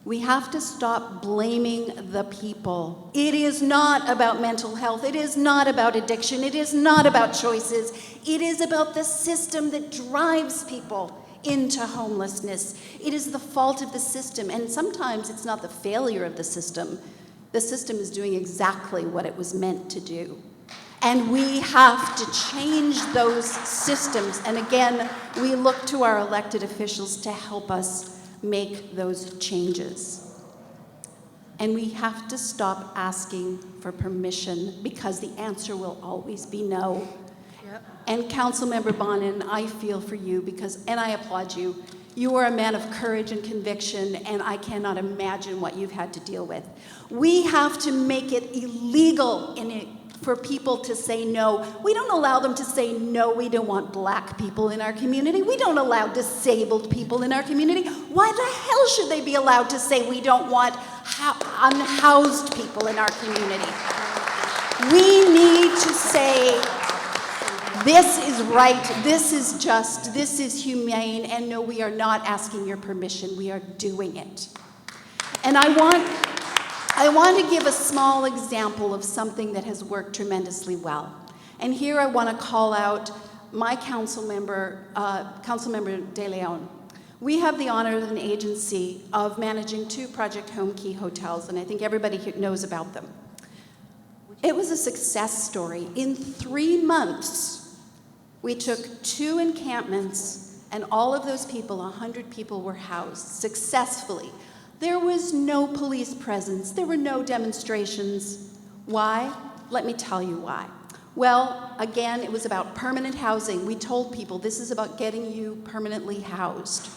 We have to stop blaming the people. It is not about mental health. It is not about addiction. It is not about choices. It is about the system that drives people into homelessness. It is the fault of the system, and sometimes it's not the failure of the system. The system is doing exactly what it was meant to do. And we have to change those systems. And again, we look to our elected officials to help us make those changes. And we have to stop asking for permission, because the answer will always be no. And Councilmember Bonin, I feel for you and I applaud you. You are a man of courage and conviction, and I cannot imagine what you've had to deal with. We have to make it illegal for people to say no. We don't allow them to say no, we don't want black people in our community. We don't allow disabled people in our community. Why the hell should they be allowed to say we don't want unhoused people in our community? We need to say, this is right, this is just, this is humane, and no, we are not asking your permission, we are doing it. And I want to give a small example of something that has worked tremendously well. And here I want to call out my Councilmember De León. We have the honor as an agency of managing 2 Project Home Key hotels, and I think everybody knows about them. It was a success story. In 3 months, we took 2 encampments, and all of those people, 100 people, were housed successfully. There was no police presence. There were no demonstrations. Why? Let me tell you why. Well, again, it was about permanent housing. We told people this is about getting you permanently housed.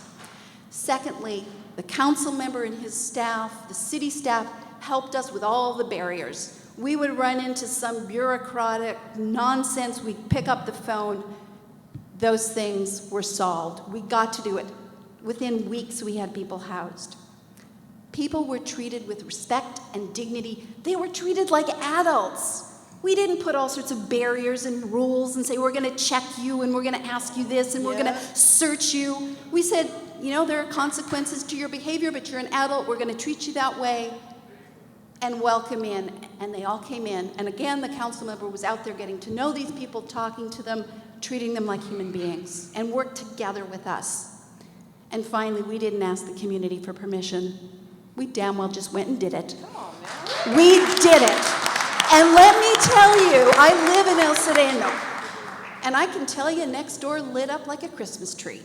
Secondly, the council member and his staff, the city staff, helped us with all the barriers. We would run into some bureaucratic nonsense. We'd pick up the phone. Those things were solved. We got to do it. Within weeks, we had people housed. People were treated with respect and dignity. They were treated like adults. We didn't put all sorts of barriers and rules and say, we're going to check you and we're going to ask you this and we're going to search you. We said, you know, there are consequences to your behavior, but you're an adult. We're going to treat you that way. and welcome in, and they all came in. And again, the council member was out there getting to know these people, talking to them, treating them like human beings, and worked together with us. And finally, we didn't ask the community for permission. We damn well just went and did it. We did it. And let me tell you, I live in El Sereno, and I can tell you next door lit up like a Christmas tree.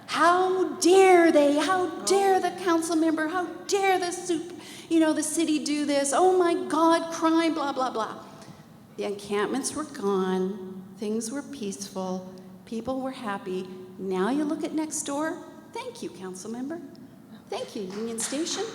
How dare they? How dare the council member? How dare the city do this? Oh my God, crime, blah, blah, blah. The encampments were gone. Things were peaceful. People were happy. Now you look at next door. Thank you, council member. Thank you, Union Station.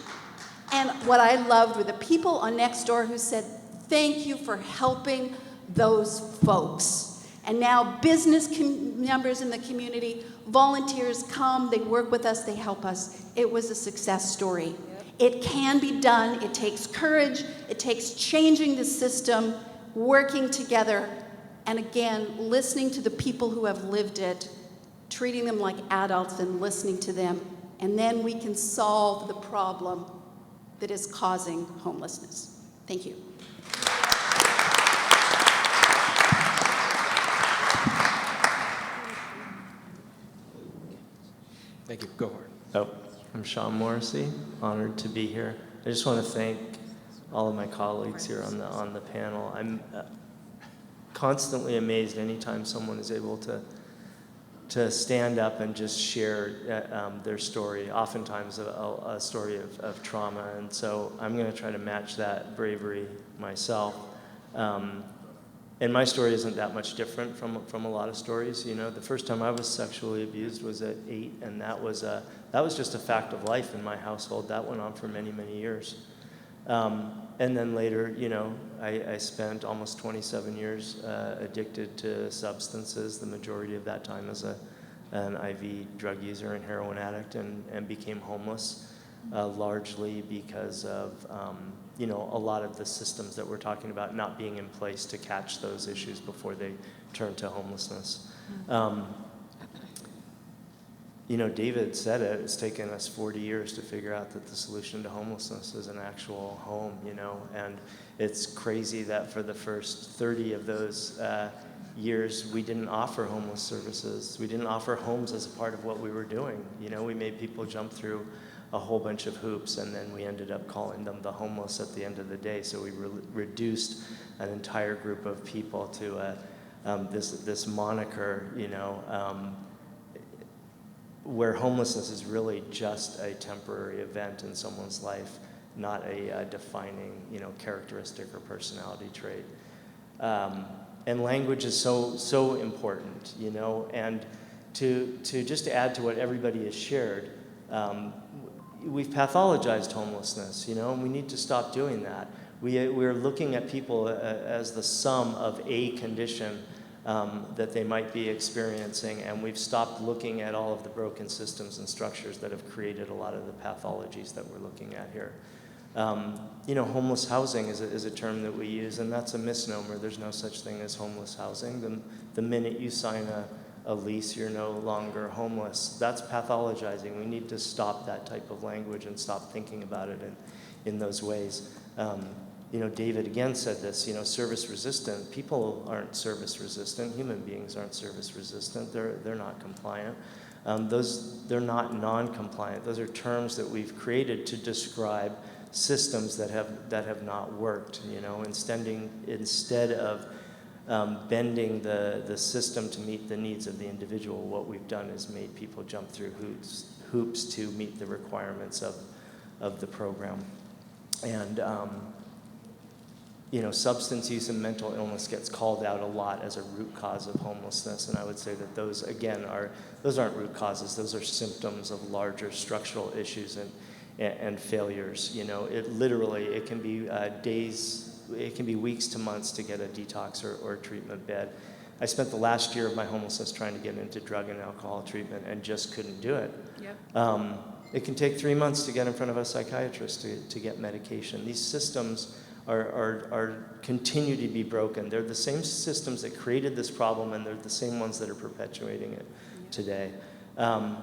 And what I loved were the people on next door who said, thank you for helping those folks. And now business members in the community, volunteers come, they work with us, they help us. It was a success story. It can be done. It takes courage. It takes changing the system, working together, and again, listening to the people who have lived it, treating them like adults and listening to them, and then we can solve the problem that is causing homelessness. Thank you. Thank you. Go for it. Oh, I'm Sean Morrissey. Honored to be here. I just want to thank all of my colleagues here on the panel. I'm constantly amazed anytime someone is able to stand up and just share their story, oftentimes a story of trauma. And so I'm going to try to match that bravery myself. And my story isn't that much different from a lot of stories. You know, the first time I was sexually abused was at 8, and that was just a fact of life in my household. That went on for many, many years. And then later, you know, I spent almost 27 years addicted to substances, the majority of that time as an IV drug user and heroin addict, and became homeless, largely because of you know, a lot of the systems that we're talking about not being in place to catch those issues before they turn to homelessness. You know, David said it, it's taken us 40 years to figure out that the solution to homelessness is an actual home, you know, and it's crazy that for the first 30 of those years, we didn't offer homeless services. We didn't offer homes as a part of what we were doing. You know, we made people jump through a whole bunch of hoops, and then we ended up calling them the homeless at the end of the day. So we reduced an entire group of people to this moniker, you know, where homelessness is really just a temporary event in someone's life, not a defining, you know, characteristic or personality trait. And language is so important, you know, and to just add to what everybody has shared, we've pathologized homelessness, you know, and we need to stop doing that. We're looking at people as the sum of a condition that they might be experiencing, and we've stopped looking at all of the broken systems and structures that have created a lot of the pathologies that we're looking at here. You know, homeless housing is a term that we use, and that's a misnomer. There's no such thing as homeless housing. The minute you sign a lease, you're no longer homeless. That's pathologizing. We need to stop that type of language and stop thinking about it in those ways. You know, David again said this, you know, service resistant. People aren't service resistant. Human beings aren't service resistant. They're not compliant. They're not non-compliant. Those are terms that we've created to describe systems that have not worked, you know, instead of bending the system to meet the needs of the individual, what we've done is made people jump through hoops to meet the requirements of the program. And you know, substance use and mental illness gets called out a lot as a root cause of homelessness, and I would say that those, again, aren't root causes. Those are symptoms of larger structural issues and failures. You know, it can be days, it can be weeks to months to get a detox or a treatment bed. I spent the last year of my homelessness trying to get into drug and alcohol treatment and just couldn't do it. Yep. It can take 3 months to get in front of a psychiatrist to get medication. These systems are continue to be broken. They're the same systems that created this problem, and they're the same ones that are perpetuating it today. I'm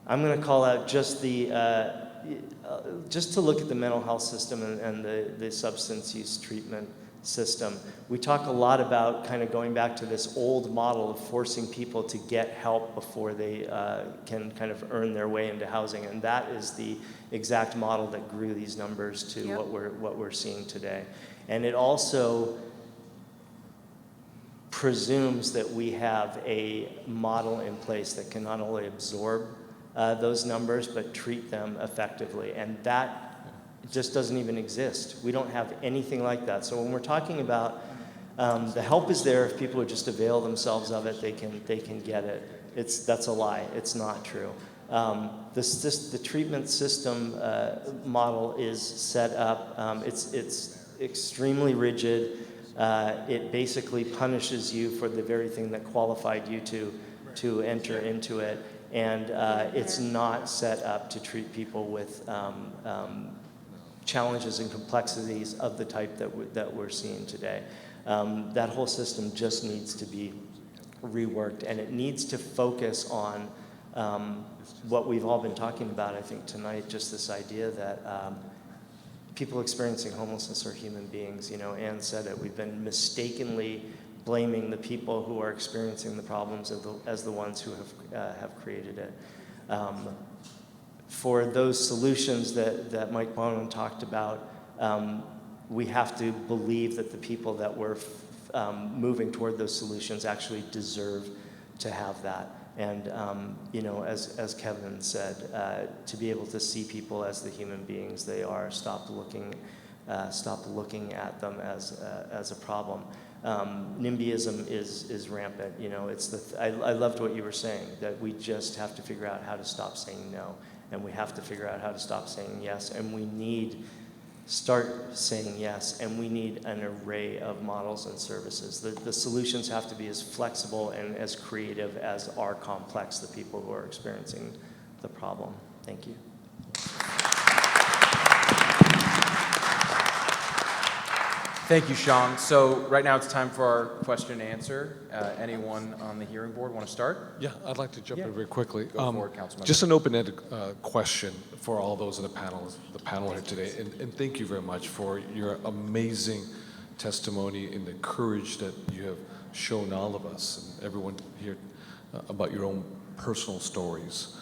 going to call out just the just to look at the mental health system and the substance use treatment system. We talk a lot about kind of going back to this old model of forcing people to get help before they can kind of earn their way into housing, and that is the exact model that grew these numbers to what we're seeing today. And it also presumes that we have a model in place that can not only absorb those numbers but treat them effectively, and that just doesn't even exist. We don't have anything like that. So when we're talking about the help is there if people would just avail themselves of it, they can get it. That's a lie. It's not true. The treatment system model is set up. It's extremely rigid. It basically punishes you for the very thing that qualified you to enter into it, and it's not set up to treat people with challenges and complexities of the type that we're seeing today. That whole system just needs to be reworked, and it needs to focus on what we've all been talking about, I think, tonight, just this idea that people experiencing homelessness are human beings. You know, Anne said it. We've been mistakenly blaming the people who are experiencing the problems as the ones who have created it. For those solutions that Mike Bonin talked about, we have to believe that the people that we're moving toward those solutions actually deserve to have that. And you know, as Kevin said, to be able to see people as the human beings they are, stop looking at them as a problem. NIMBYism is rampant. You know, I loved what you were saying, that we just have to figure out how to stop saying no, and we have to figure out how to stop saying yes, and we need start saying yes, and we need an array of models and services. The solutions have to be as flexible and as creative as are complex, the people who are experiencing the problem. Thank you. Thank you, Sean. So right now it's time for our question and answer. Anyone on the hearing board want to start? Yeah, I'd like to jump in very quickly. Go for it, Councilmember. Just an open-ended question for all those in the panel here today. And thank you very much for your amazing testimony and the courage that you have shown all of us and everyone here about your own personal stories.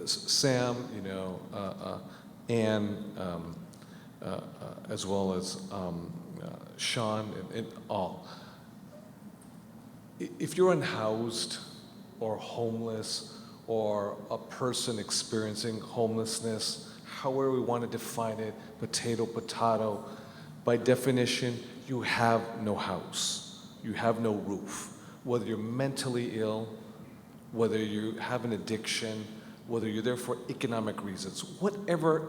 Sam, you know, Anne, as well as Sean and all. If you're unhoused or homeless or a person experiencing homelessness, however we want to define it, potato, by definition, you have no house. You have no roof. Whether you're mentally ill, whether you have an addiction, whether you're there for economic reasons, whatever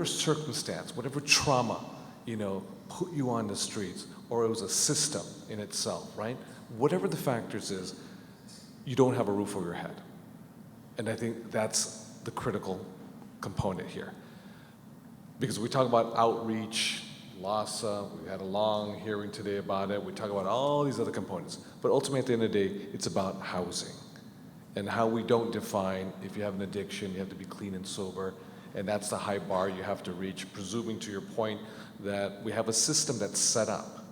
circumstance, whatever trauma, you know, put you on the streets, or it was a system in itself, right? Whatever the factors is, you don't have a roof over your head. And I think that's the critical component here. Because we talk about outreach, LASA, we had a long hearing today about it, we talk about all these other components. But ultimately, at the end of the day, it's about housing and how we don't define if you have an addiction, you have to be clean and sober. And that's the high bar you have to reach, presuming to your point that we have a system that's set up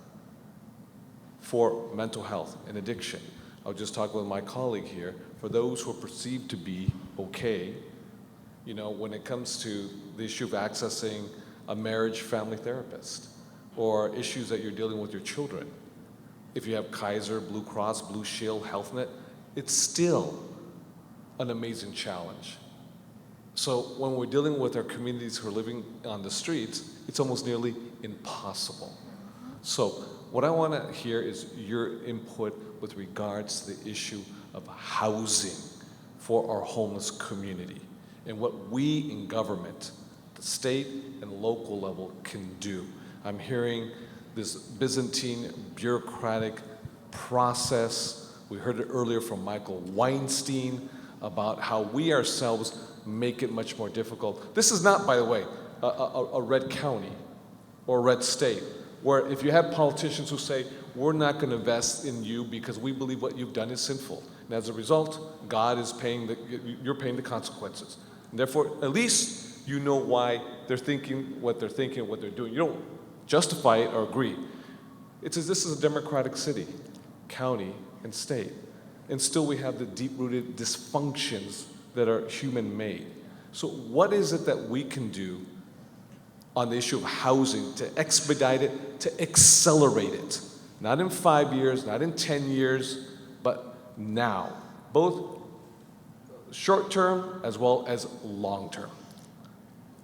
for mental health and addiction. I was just talking with my colleague here, for those who are perceived to be okay, you know, when it comes to the issue of accessing a marriage family therapist or issues that you're dealing with your children. If you have Kaiser, Blue Cross, Blue Shield, Health Net, it's still an amazing challenge. So when we're dealing with our communities who are living on the streets, it's almost nearly impossible. So what I want to hear is your input with regards to the issue of housing for our homeless community and what we in government, the state and local level, can do. I'm hearing this Byzantine bureaucratic process. We heard it earlier from Michael Weinstein about how we ourselves make it much more difficult. This is not, by the way, a red county or a red state, where if you have politicians who say, we're not going to invest in you because we believe what you've done is sinful, And as a result, God is paying you're paying the consequences. And therefore, at least you know why they're thinking, what they're doing. You don't justify it or agree. It's as this is a democratic city, county, and state. And still we have the deep-rooted dysfunctions that are human-made. So what is it that we can do on the issue of housing to expedite it, to accelerate it? Not in 5 years, not in 10 years, but now. Both short-term as well as long-term.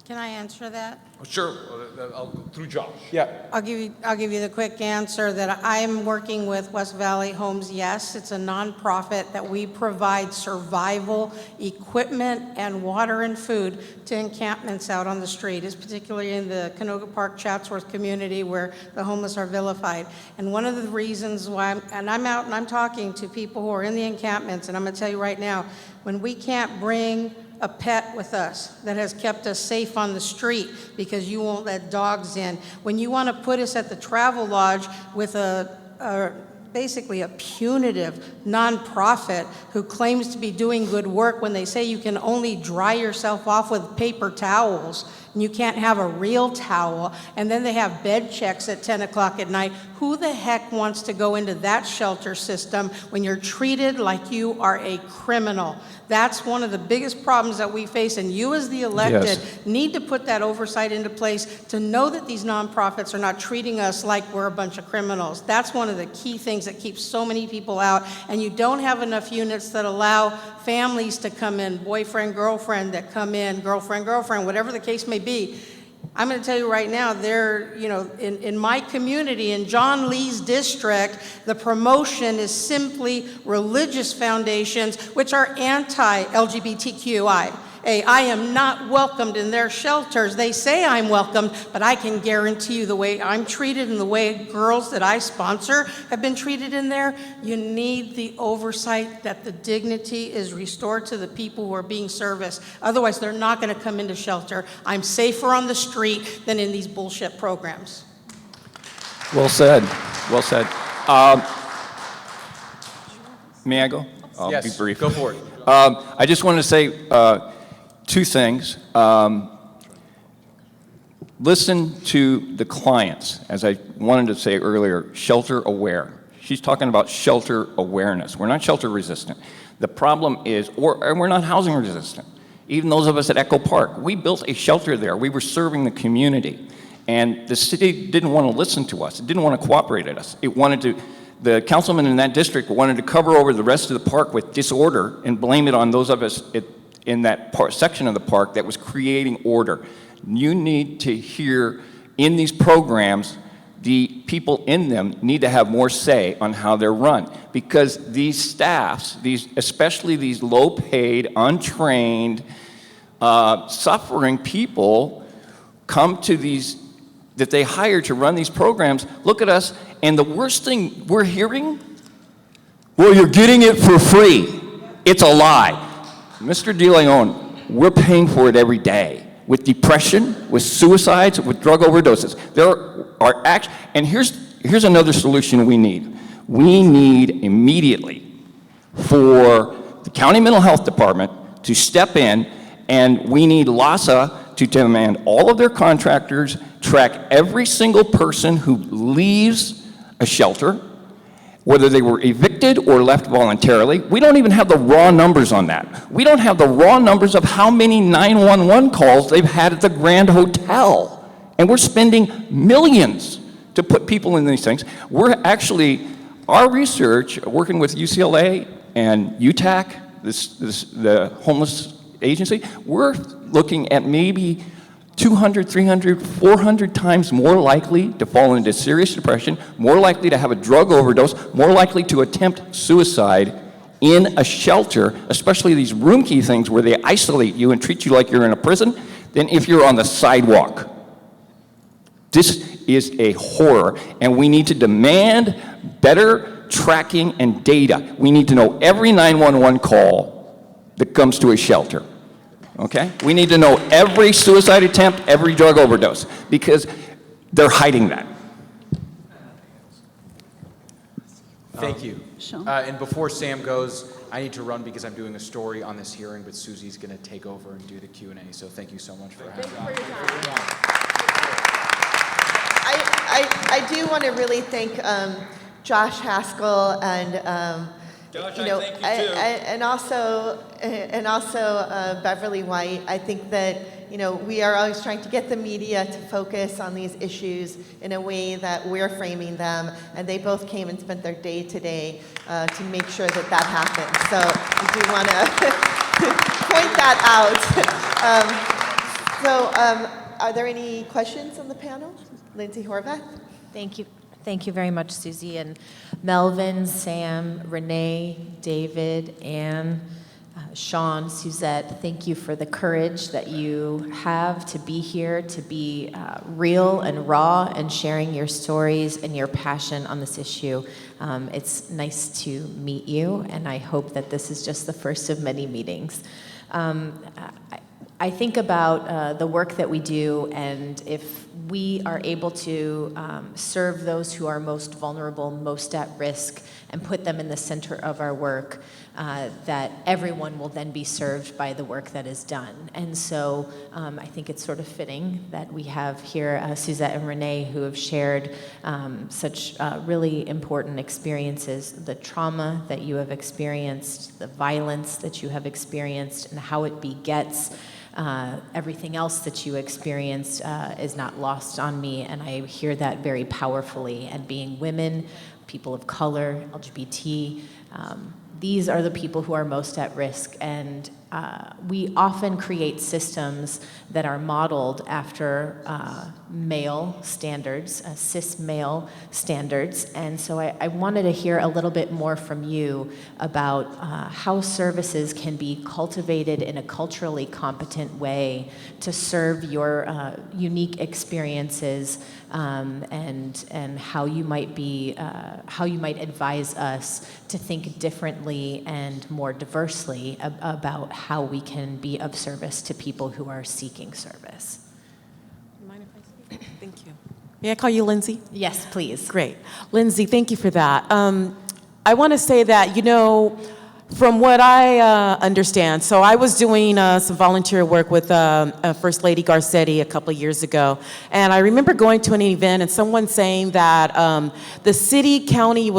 Can I answer that? Sure, through Josh. Yeah. I'll give you the quick answer that I'm working with West Valley Homes. Yes, it's a nonprofit that we provide survival equipment and water and food to encampments out on the street, is particularly in the Canoga Park, Chatsworth community where the homeless are vilified. And one of the reasons why, I'm out and I'm talking to people who are in the encampments, and I'm going to tell you right now, when we can't bring a pet with us that has kept us safe on the street because you won't let dogs in. When you want to put us at the Travel Lodge with basically a punitive nonprofit who claims to be doing good work when they say you can only dry yourself off with paper towels and you can't have a real towel, and then they have bed checks at 10 o'clock at night. Who the heck wants to go into that shelter system when you're treated like you are a criminal? That's one of the biggest problems that we face, and you as the elected need to put that oversight into place to know that these nonprofits are not treating us like we're a bunch of criminals. That's one of the key things that keeps so many people out, and you don't have enough units that allow families to come in, boyfriend, girlfriend that come in, girlfriend, whatever the case may be. I'm going to tell you right now, in my community, in John Lee's district, the promotion is simply religious foundations, which are anti-LGBTQI. I am not welcomed in their shelters. They say I'm welcomed, but I can guarantee you the way I'm treated and the way girls that I sponsor have been treated in there, you need the oversight that the dignity is restored to the people who are being serviced. Otherwise, they're not going to come into shelter. I'm safer on the street than in these bullshit programs. Well said. Well said. May I go? I'll be brief. Go for it. I just wanted to say two things. Listen to the clients, as I wanted to say earlier, shelter aware. She's talking about shelter awareness. We're not shelter resistant. The problem is, and we're not housing resistant. Even those of us at Echo Park, we built a shelter there. We were serving the community. And the city didn't want to listen to us. It didn't want to cooperate with us. It wanted to, the councilman in that district wanted to cover over the rest of the park with disorder and blame it on those of us in that section of the park that was creating order. You need to hear in these programs, the people in them need to have more say on how they're run, because these staffs, especially these low-paid, untrained, suffering people come to these, that they hire to run these programs, look at us, and the worst thing we're hearing, well, you're getting it for free. It's a lie. Mr. De León, we're paying for it every day with depression, with suicides, with drug overdoses. There are and here's another solution we need. We need immediately for the county mental health department to step in, and we need LASA to demand all of their contractors track every single person who leaves a shelter, whether they were evicted or left voluntarily. We don't even have the raw numbers on that. We don't have the raw numbers of how many 911 calls they've had at the Grand Hotel. And we're spending millions to put people in these things. We're actually, our research, working with UCLA and UTAC, the homeless agency, we're looking at maybe 200, 300, 400 times more likely to fall into serious depression, more likely to have a drug overdose, more likely to attempt suicide in a shelter, especially these room key things where they isolate you and treat you like you're in a prison, than if you're on the sidewalk. This is a horror, and we need to demand better tracking and data. We need to know every 911 call that comes to a shelter. Okay? We need to know every suicide attempt, every drug overdose, because they're hiding that. Thank you. And before Sam goes, I need to run because I'm doing a story on this hearing, but Susie's going to take over and do the Q&A. So thank you so much for having me. I do want to really thank Josh Haskell and Josh, you know, I thank you too. and also Beverly White. I think that we are always trying to get the media to focus on these issues in a way that we're framing them, and they both came and spent their day today to make sure that that happened. So I do want to point that out. Are there any questions on the panel? Lindsey Horvath? Thank you. Thank you very much, Susie. And Melvin, Sam, Renee, David, Anne, Sean, Suzette, thank you for the courage that you have to be here, to be real and raw and sharing your stories and your passion on this issue. It's nice to meet you, and I hope that this is just the first of many meetings. I think about the work that we do, and if we are able to serve those who are most vulnerable, most at risk, and put them in the center of our work, that everyone will then be served by the work that is done. And so I think it's sort of fitting that we have here Suzette and Renee, who have shared such really important experiences, the trauma that you have experienced, the violence that you have experienced, and how it begets everything else that you experienced is not lost on me, and I hear that very powerfully. And being women, people of color, LGBT, these are the people who are most at risk, and we often create systems that are modeled after male standards, cis male standards. And so I wanted to hear a little bit more from you about how services can be cultivated in a culturally competent way to serve your unique experiences, and how you might advise us to think differently and more diversely about how we can be of service to people who are seeking service. Mind if I speak? Thank you. May I call you Lindsey? Yes, please. Great. Lindsey, thank you for that. I want to say that, from what I understand, so I was doing some volunteer work with First Lady Garcetti a couple of years ago, and I remember going to an event and someone saying that the city, county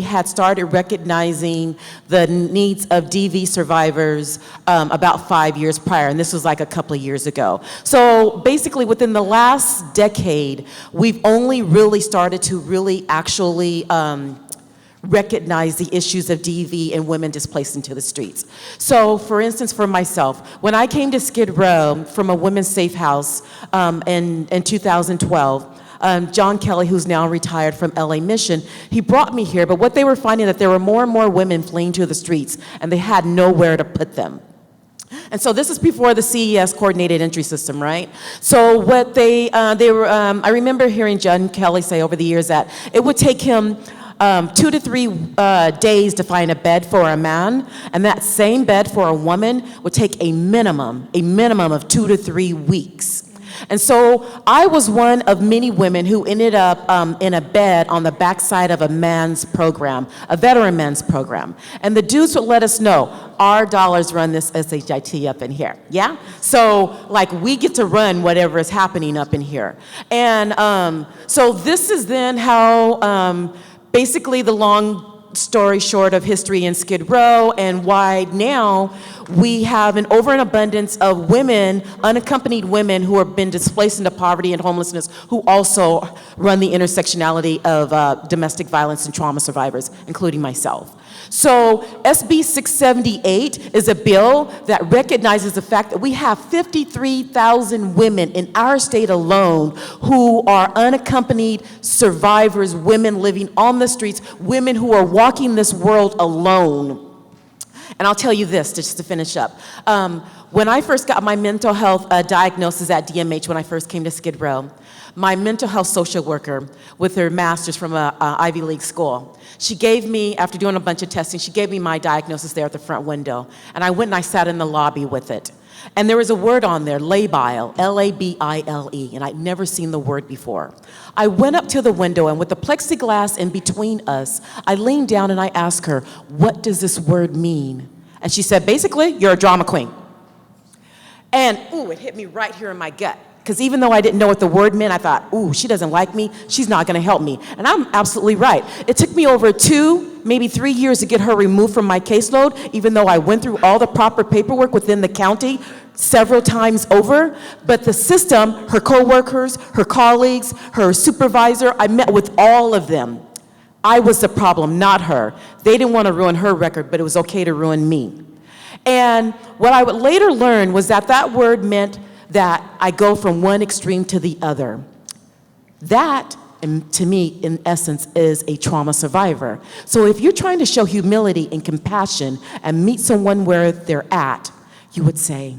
had started recognizing the needs of DV survivors about 5 years prior, and this was like a couple of years ago. So basically within the last decade, we've only really started to really actually recognize the issues of DV and women displaced into the streets. So for instance, for myself, when I came to Skid Row from a women's safe house in 2012, John Kelly, who's now retired from LA Mission, he brought me here, but what they were finding that there were more and more women fleeing to the streets, and they had nowhere to put them. And so this is before the CES coordinated entry system, right? So what they were, I remember hearing John Kelly say over the years that it would take him 2 to 3 days to find a bed for a man, and that same bed for a woman would take a minimum of 2 to 3 weeks. And so I was one of many women who ended up in a bed on the backside of a man's program, a veteran men's program. And the dudes would let us know, our dollars run this SHIT up in here, yeah? So like we get to run whatever is happening up in here. And so this is then how basically the long story short of history in Skid Row, and why now we have an overabundance of women, unaccompanied women who have been displaced into poverty and homelessness, who also run the intersectionality of domestic violence and trauma survivors, including myself. So SB 678 is a bill that recognizes the fact that we have 53,000 women in our state alone who are unaccompanied survivors, women living on the streets, women who are walking this world alone. And I'll tell you this, just to finish up. When I first got my mental health diagnosis at DMH when I first came to Skid Row, my mental health social worker with her master's from an Ivy League school, she gave me, after doing a bunch of testing, she gave me my diagnosis there at the front window. And I went and I sat in the lobby with it. And there was a word on there, labile, L-A-B-I-L-E, and I'd never seen the word before. I went up to the window, and with the plexiglass in between us, I leaned down and I asked her, what does this word mean? And she said, basically, you're a drama queen. And, ooh, it hit me right here in my gut. Because even though I didn't know what the word meant, I thought, ooh, she doesn't like me, she's not gonna help me. And I'm absolutely right. It took me over 2, maybe 3 years to get her removed from my caseload, even though I went through all the proper paperwork within the county several times over. But the system, her coworkers, her colleagues, her supervisor, I met with all of them. I was the problem, not her. They didn't want to ruin her record, but it was okay to ruin me. And what I would later learn was that that word meant that I go from one extreme to the other. That, to me, in essence, is a trauma survivor. So if you're trying to show humility and compassion and meet someone where they're at, you would say,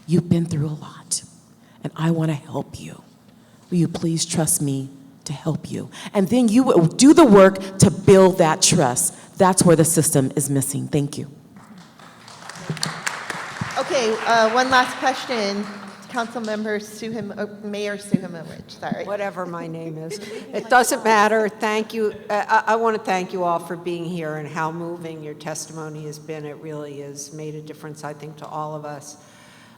you've been through a lot, and I want to help you. Will you please trust me to help you? And then you will do the work to build that trust. That's where the system is missing. Thank you. Okay, one last question. Councilmember Mayor Himmelrich, sorry. Whatever my name is. It doesn't matter. Thank you. I want to thank you all for being here and how moving your testimony has been. It really has made a difference, I think, to all of us.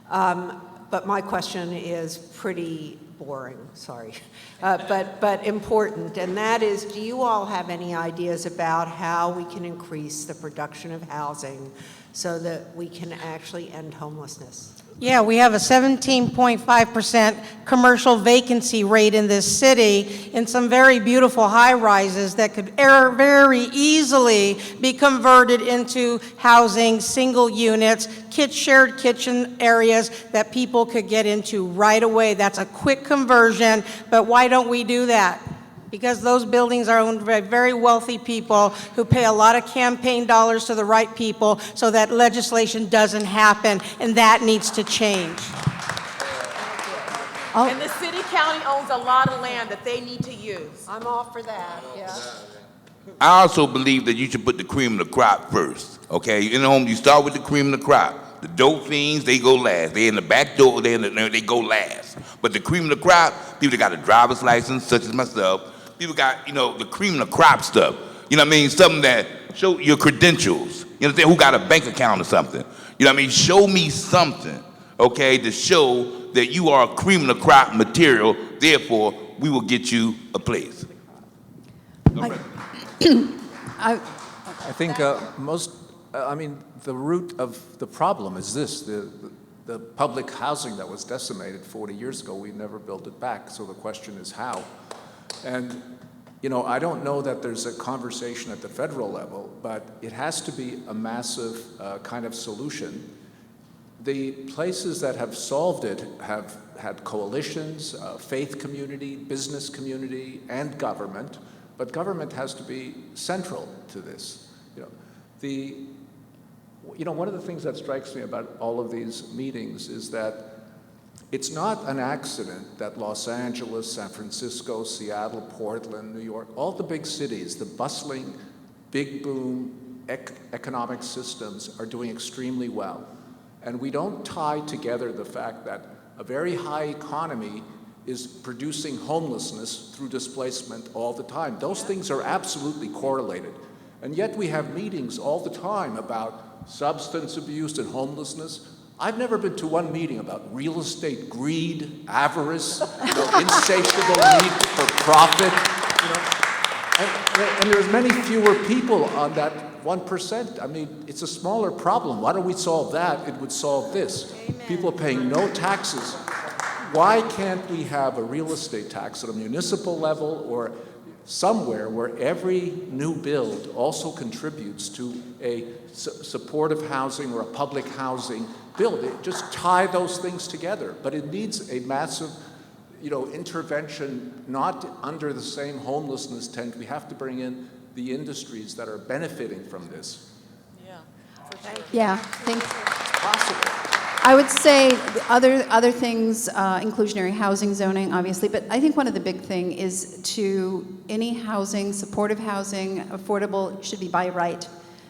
But my question is pretty boring, sorry, but important, and that is, do you all have any ideas about how we can increase the production of housing so that we can actually end homelessness? Yeah, we have a 17.5% commercial vacancy rate in this city in some very beautiful high-rises that could very easily be converted into housing, single units, shared kitchen areas that people could get into right away. That's a quick conversion, but why don't we do that? Because those buildings are owned by very wealthy people who pay a lot of campaign dollars to the right people so that legislation doesn't happen, and that needs to change. And the city county owns a lot of land that they need to use. I'm all for that, yeah. I also believe that you should put the cream of the crop first, okay? In the home, you start with the cream of the crop. The dope fiends, they go last. They in the back door, they go last. But the cream of the crop, people that got a driver's license, such as myself, people got, the cream of the crop stuff. You know what I mean? Something that show your credentials. You understand? Who got a bank account or something. You know what I mean? Show me something, okay, to show that you are a cream of the crop material. Therefore, we will get you a place. I think the root of the problem is this, the public housing that was decimated 40 years ago, we never built it back, so the question is how. And, I don't know that there's a conversation at the federal level, but it has to be a massive kind of solution. The places that have solved it have had coalitions, faith community, business community, and government, but government has to be central to this. One of the things that strikes me about all of these meetings is that it's not an accident that Los Angeles, San Francisco, Seattle, Portland, New York, all the big cities, the bustling, big boom economic systems are doing extremely well. And we don't tie together the fact that a very high economy is producing homelessness through displacement all the time. Those things are absolutely correlated. And yet we have meetings all the time about substance abuse and homelessness. I've never been to one meeting about real estate greed, avarice, insatiable need for profit. And there's many fewer people on that 1%. I mean, it's a smaller problem. Why don't we solve that? It would solve this. Amen. People paying no taxes. Why can't we have a real estate tax at a municipal level or somewhere where every new build also contributes to a supportive housing or a public housing build? Just tie those things together. But it needs a massive, intervention, not under the same homelessness tent. We have to bring in the industries that are benefiting from this. Yeah, thanks. Possible. I would say other things, inclusionary housing zoning, obviously, but I think one of the big thing is to any housing, supportive housing, affordable, should be by right.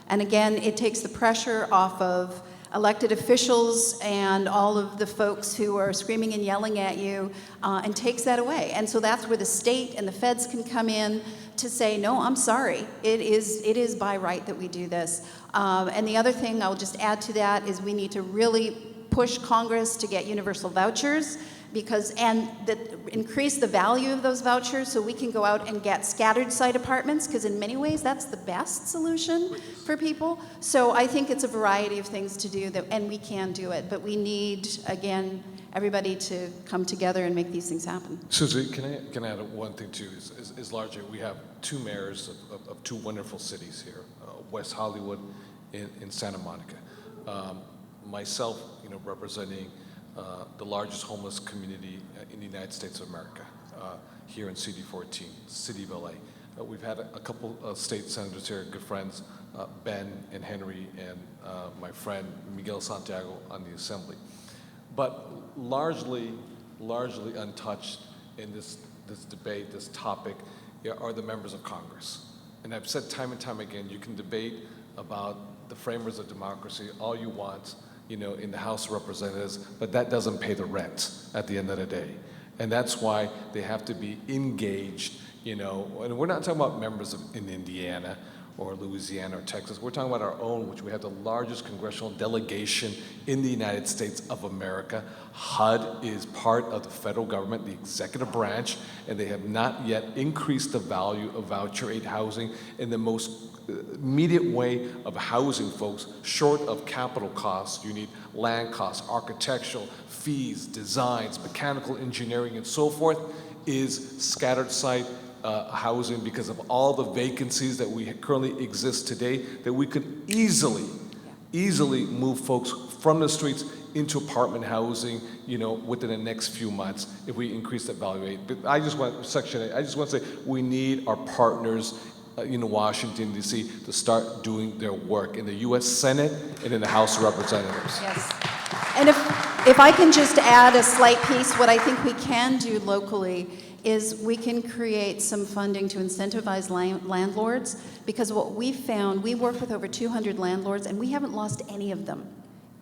And again, it takes the pressure off of elected officials and all of the folks who are screaming and yelling at you, and takes that away. And so that's where the state and the feds can come in to say, no, I'm sorry, it is by right that we do this. And the other thing I'll just add to that is we need to really push Congress to get universal vouchers, and that increase the value of those vouchers so we can go out and get scattered site apartments, because in many ways that's the best solution for people. So I think it's a variety of things to do, and we can do it, but we need, again, everybody to come together and make these things happen. Susie, can I add one thing too? Is largely we have two mayors of two wonderful cities here, West Hollywood and Santa Monica. Myself, representing the largest homeless community in the United States of America, here in CD14, City of LA. We've had a couple of state senators here, good friends, Ben and Henry, and my friend Miguel Santiago on the Assembly. But largely untouched in this debate, this topic, are the members of Congress. And I've said time and time again, you can debate about the framers of democracy all you want, in the House of Representatives, but that doesn't pay the rent at the end of the day. And that's why they have to be engaged, and we're not talking about members in Indiana or Louisiana or Texas. We're talking about our own, which we have the largest congressional delegation in the United States of America. HUD is part of the federal government, the executive branch, and they have not yet increased the value of voucher aid housing in the most immediate way of housing folks, short of capital costs. You need land costs, architectural fees, designs, mechanical engineering, and so forth, is scattered site housing, because of all the vacancies that we currently exist today, that we could easily move folks from the streets into apartment housing, within the next few months if we increase that value rate. But I just want to say we need our partners in Washington, D.C. to start doing their work in the U.S. Senate and in the House of Representatives. Yes. And if I can just add a slight piece, what I think we can do locally is we can create some funding to incentivize landlords, because what we found, we work with over 200 landlords and we haven't lost any of them.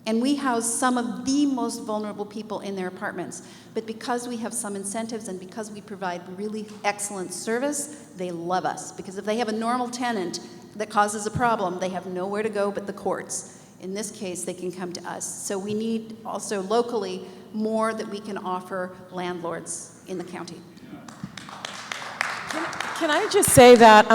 And we house some of the most vulnerable people in their apartments. But because we have some incentives and because we provide really excellent service, they love us. Because if they have a normal tenant that causes a problem, they have nowhere to go but the courts. In this case, they can come to us. So we need also locally more that we can offer landlords in the county. Can I just say that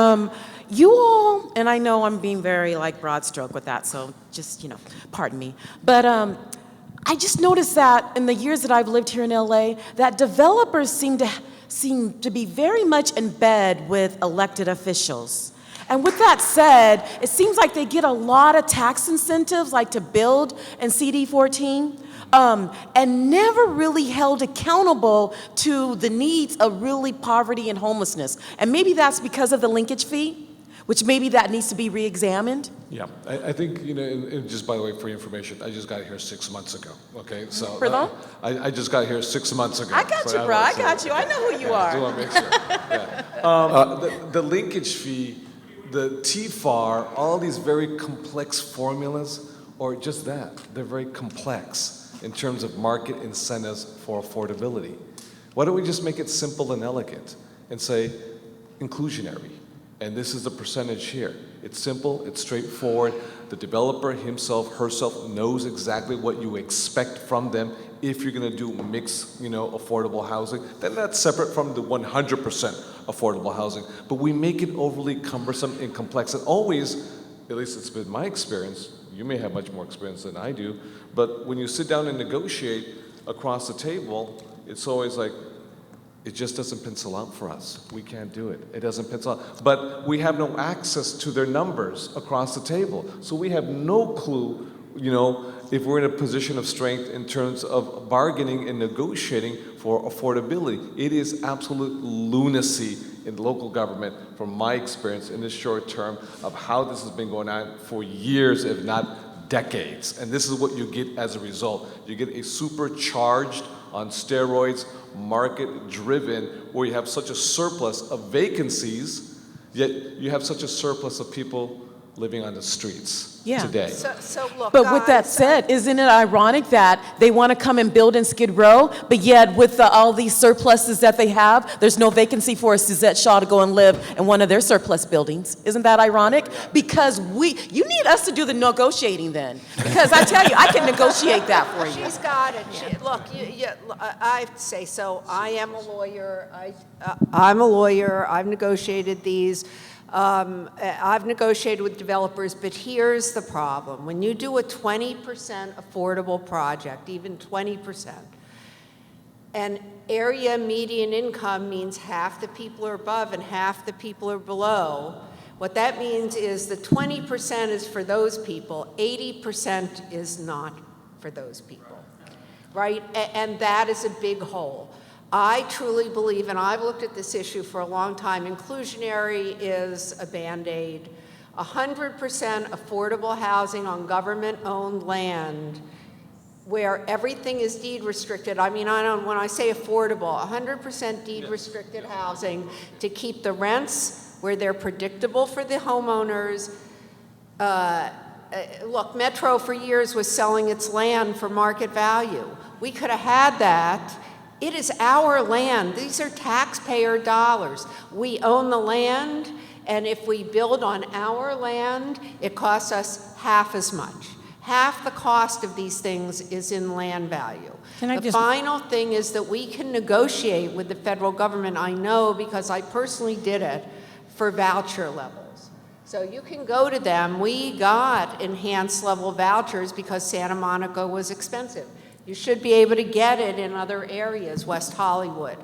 you all, and I know I'm being very broad stroke with that, so just, pardon me. But I just noticed that in the years that I've lived here in LA, that developers seem to be very much in bed with elected officials. And with that said, it seems like they get a lot of tax incentives, like to build in CD14, and never really held accountable to the needs of really poverty and homelessness. And maybe that's because of the linkage fee, which maybe that needs to be re-examined. Yeah, I think, and just by the way, for your information, I just got here 6 months ago, okay? So Pardon? I just got here 6 months ago. I got you, bro. I got you. I know who you are. I just want to make sure. Yeah. The linkage fee, the TFAR, all these very complex formulas, or just that, they're very complex in terms of market incentives for affordability. Why don't we just make it simple and elegant and say inclusionary? And this is the percentage here. It's simple, it's straightforward. The developer himself, herself knows exactly what you expect from them if you're gonna do mixed, affordable housing. Then that's separate from the 100% affordable housing. But we make it overly cumbersome and complex. And always, at least it's been my experience, you may have much more experience than I do, but when you sit down and negotiate across the table, it's always like, it just doesn't pencil out for us. We can't do it. It doesn't pencil out. But we have no access to their numbers across the table. So we have no clue, if we're in a position of strength in terms of bargaining and negotiating for affordability. It is absolute lunacy in local government, from my experience in this short term, of how this has been going on for years, if not decades. And this is what you get as a result. You get a supercharged, on steroids, market-driven, where you have such a surplus of vacancies, yet you have such a surplus of people living on the streets Yeah. today. So look, But with that guys, said, isn't it ironic that they want to come and build in Skid Row, but yet with all these surpluses that they have, there's no vacancy for a Suzette Shaw to go and live in one of their surplus buildings? Isn't that ironic? Because you need us to do the negotiating then. Because I tell you, I can negotiate that for you. She's got it. Look, I say so. I am a lawyer. I'm a lawyer. I've negotiated these. I've negotiated with developers, but here's the problem. When you do a 20% affordable project, even 20%, and area median income means half the people are above and half the people are below, what that means is the 20% is for those people, 80% is not for those people, right? And that is a big hole. I truly believe, and I've looked at this issue for a long time, inclusionary is a Band-Aid. 100% affordable housing on government-owned land where everything is deed restricted. I mean, when I say affordable, 100% deed restricted housing to keep the rents where they're predictable for the homeowners. Look, Metro for years was selling its land for market value. We could have had that. It is our land. These are taxpayer dollars. We own the land, and if we build on our land, it costs us half as much. Half the cost of these things is in land value. The final thing is that we can negotiate with the federal government. I know because I personally did it for voucher levels. So you can go to them. We got enhanced level vouchers because Santa Monica was expensive. You should be able to get it in other areas, West Hollywood.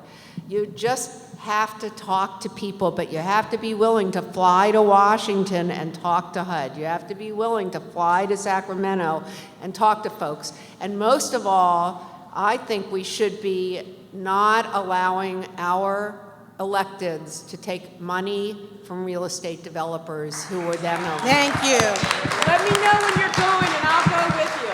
You just have to talk to people, but you have to be willing to fly to Washington and talk to HUD. You have to be willing to fly to Sacramento and talk to folks. And most of all, I think we should be not allowing our electeds to take money from real estate developers who are them owned. Thank you. Let me know when you're going and I'll go with you.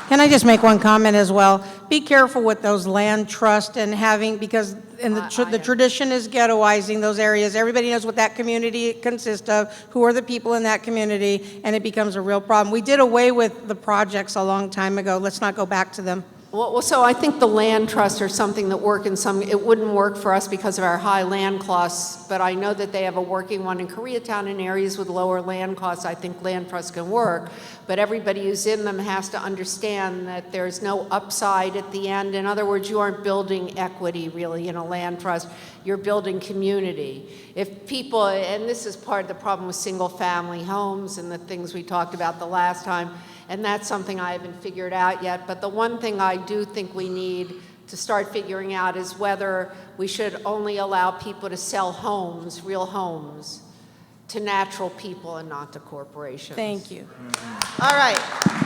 Can I just make one comment as well? Be careful with those land trust and having, because the tradition is ghettoizing those areas. Everybody knows what that community consists of, who are the people in that community, and it becomes a real problem. We did away with the projects a long time ago. Let's not go back to them. Well, so I think the land trusts are something that work in some, it wouldn't work for us because of our high land costs, but I know that they have a working one in Koreatown in areas with lower land costs. I think land trusts can work, but everybody who's in them has to understand that there's no upside at the end. In other words, you aren't building equity really in a land trust, you're building community. If people, and this is part of the problem with single family homes and the things we talked about the last time, and that's something I haven't figured out yet. But the one thing I do think we need to start figuring out is whether we should only allow people to sell homes, real homes, to natural people and not to corporations. Thank you. All right.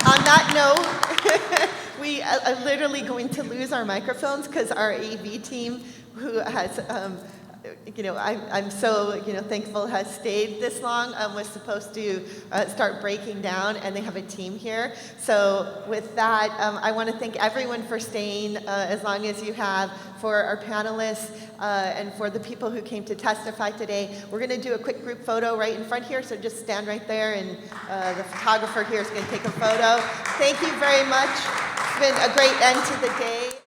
On that note, we are literally going to lose our microphones because our AV team, who has, I'm so thankful has stayed this long, was supposed to start breaking down, and they have a team here. So with that, I want to thank everyone for staying as long as you have, for our panelists, and for the people who came to testify today. We're going to do a quick group photo right in front here, so just stand right there, and the photographer here is going to take a photo. Thank you very much. It's been a great end to the day.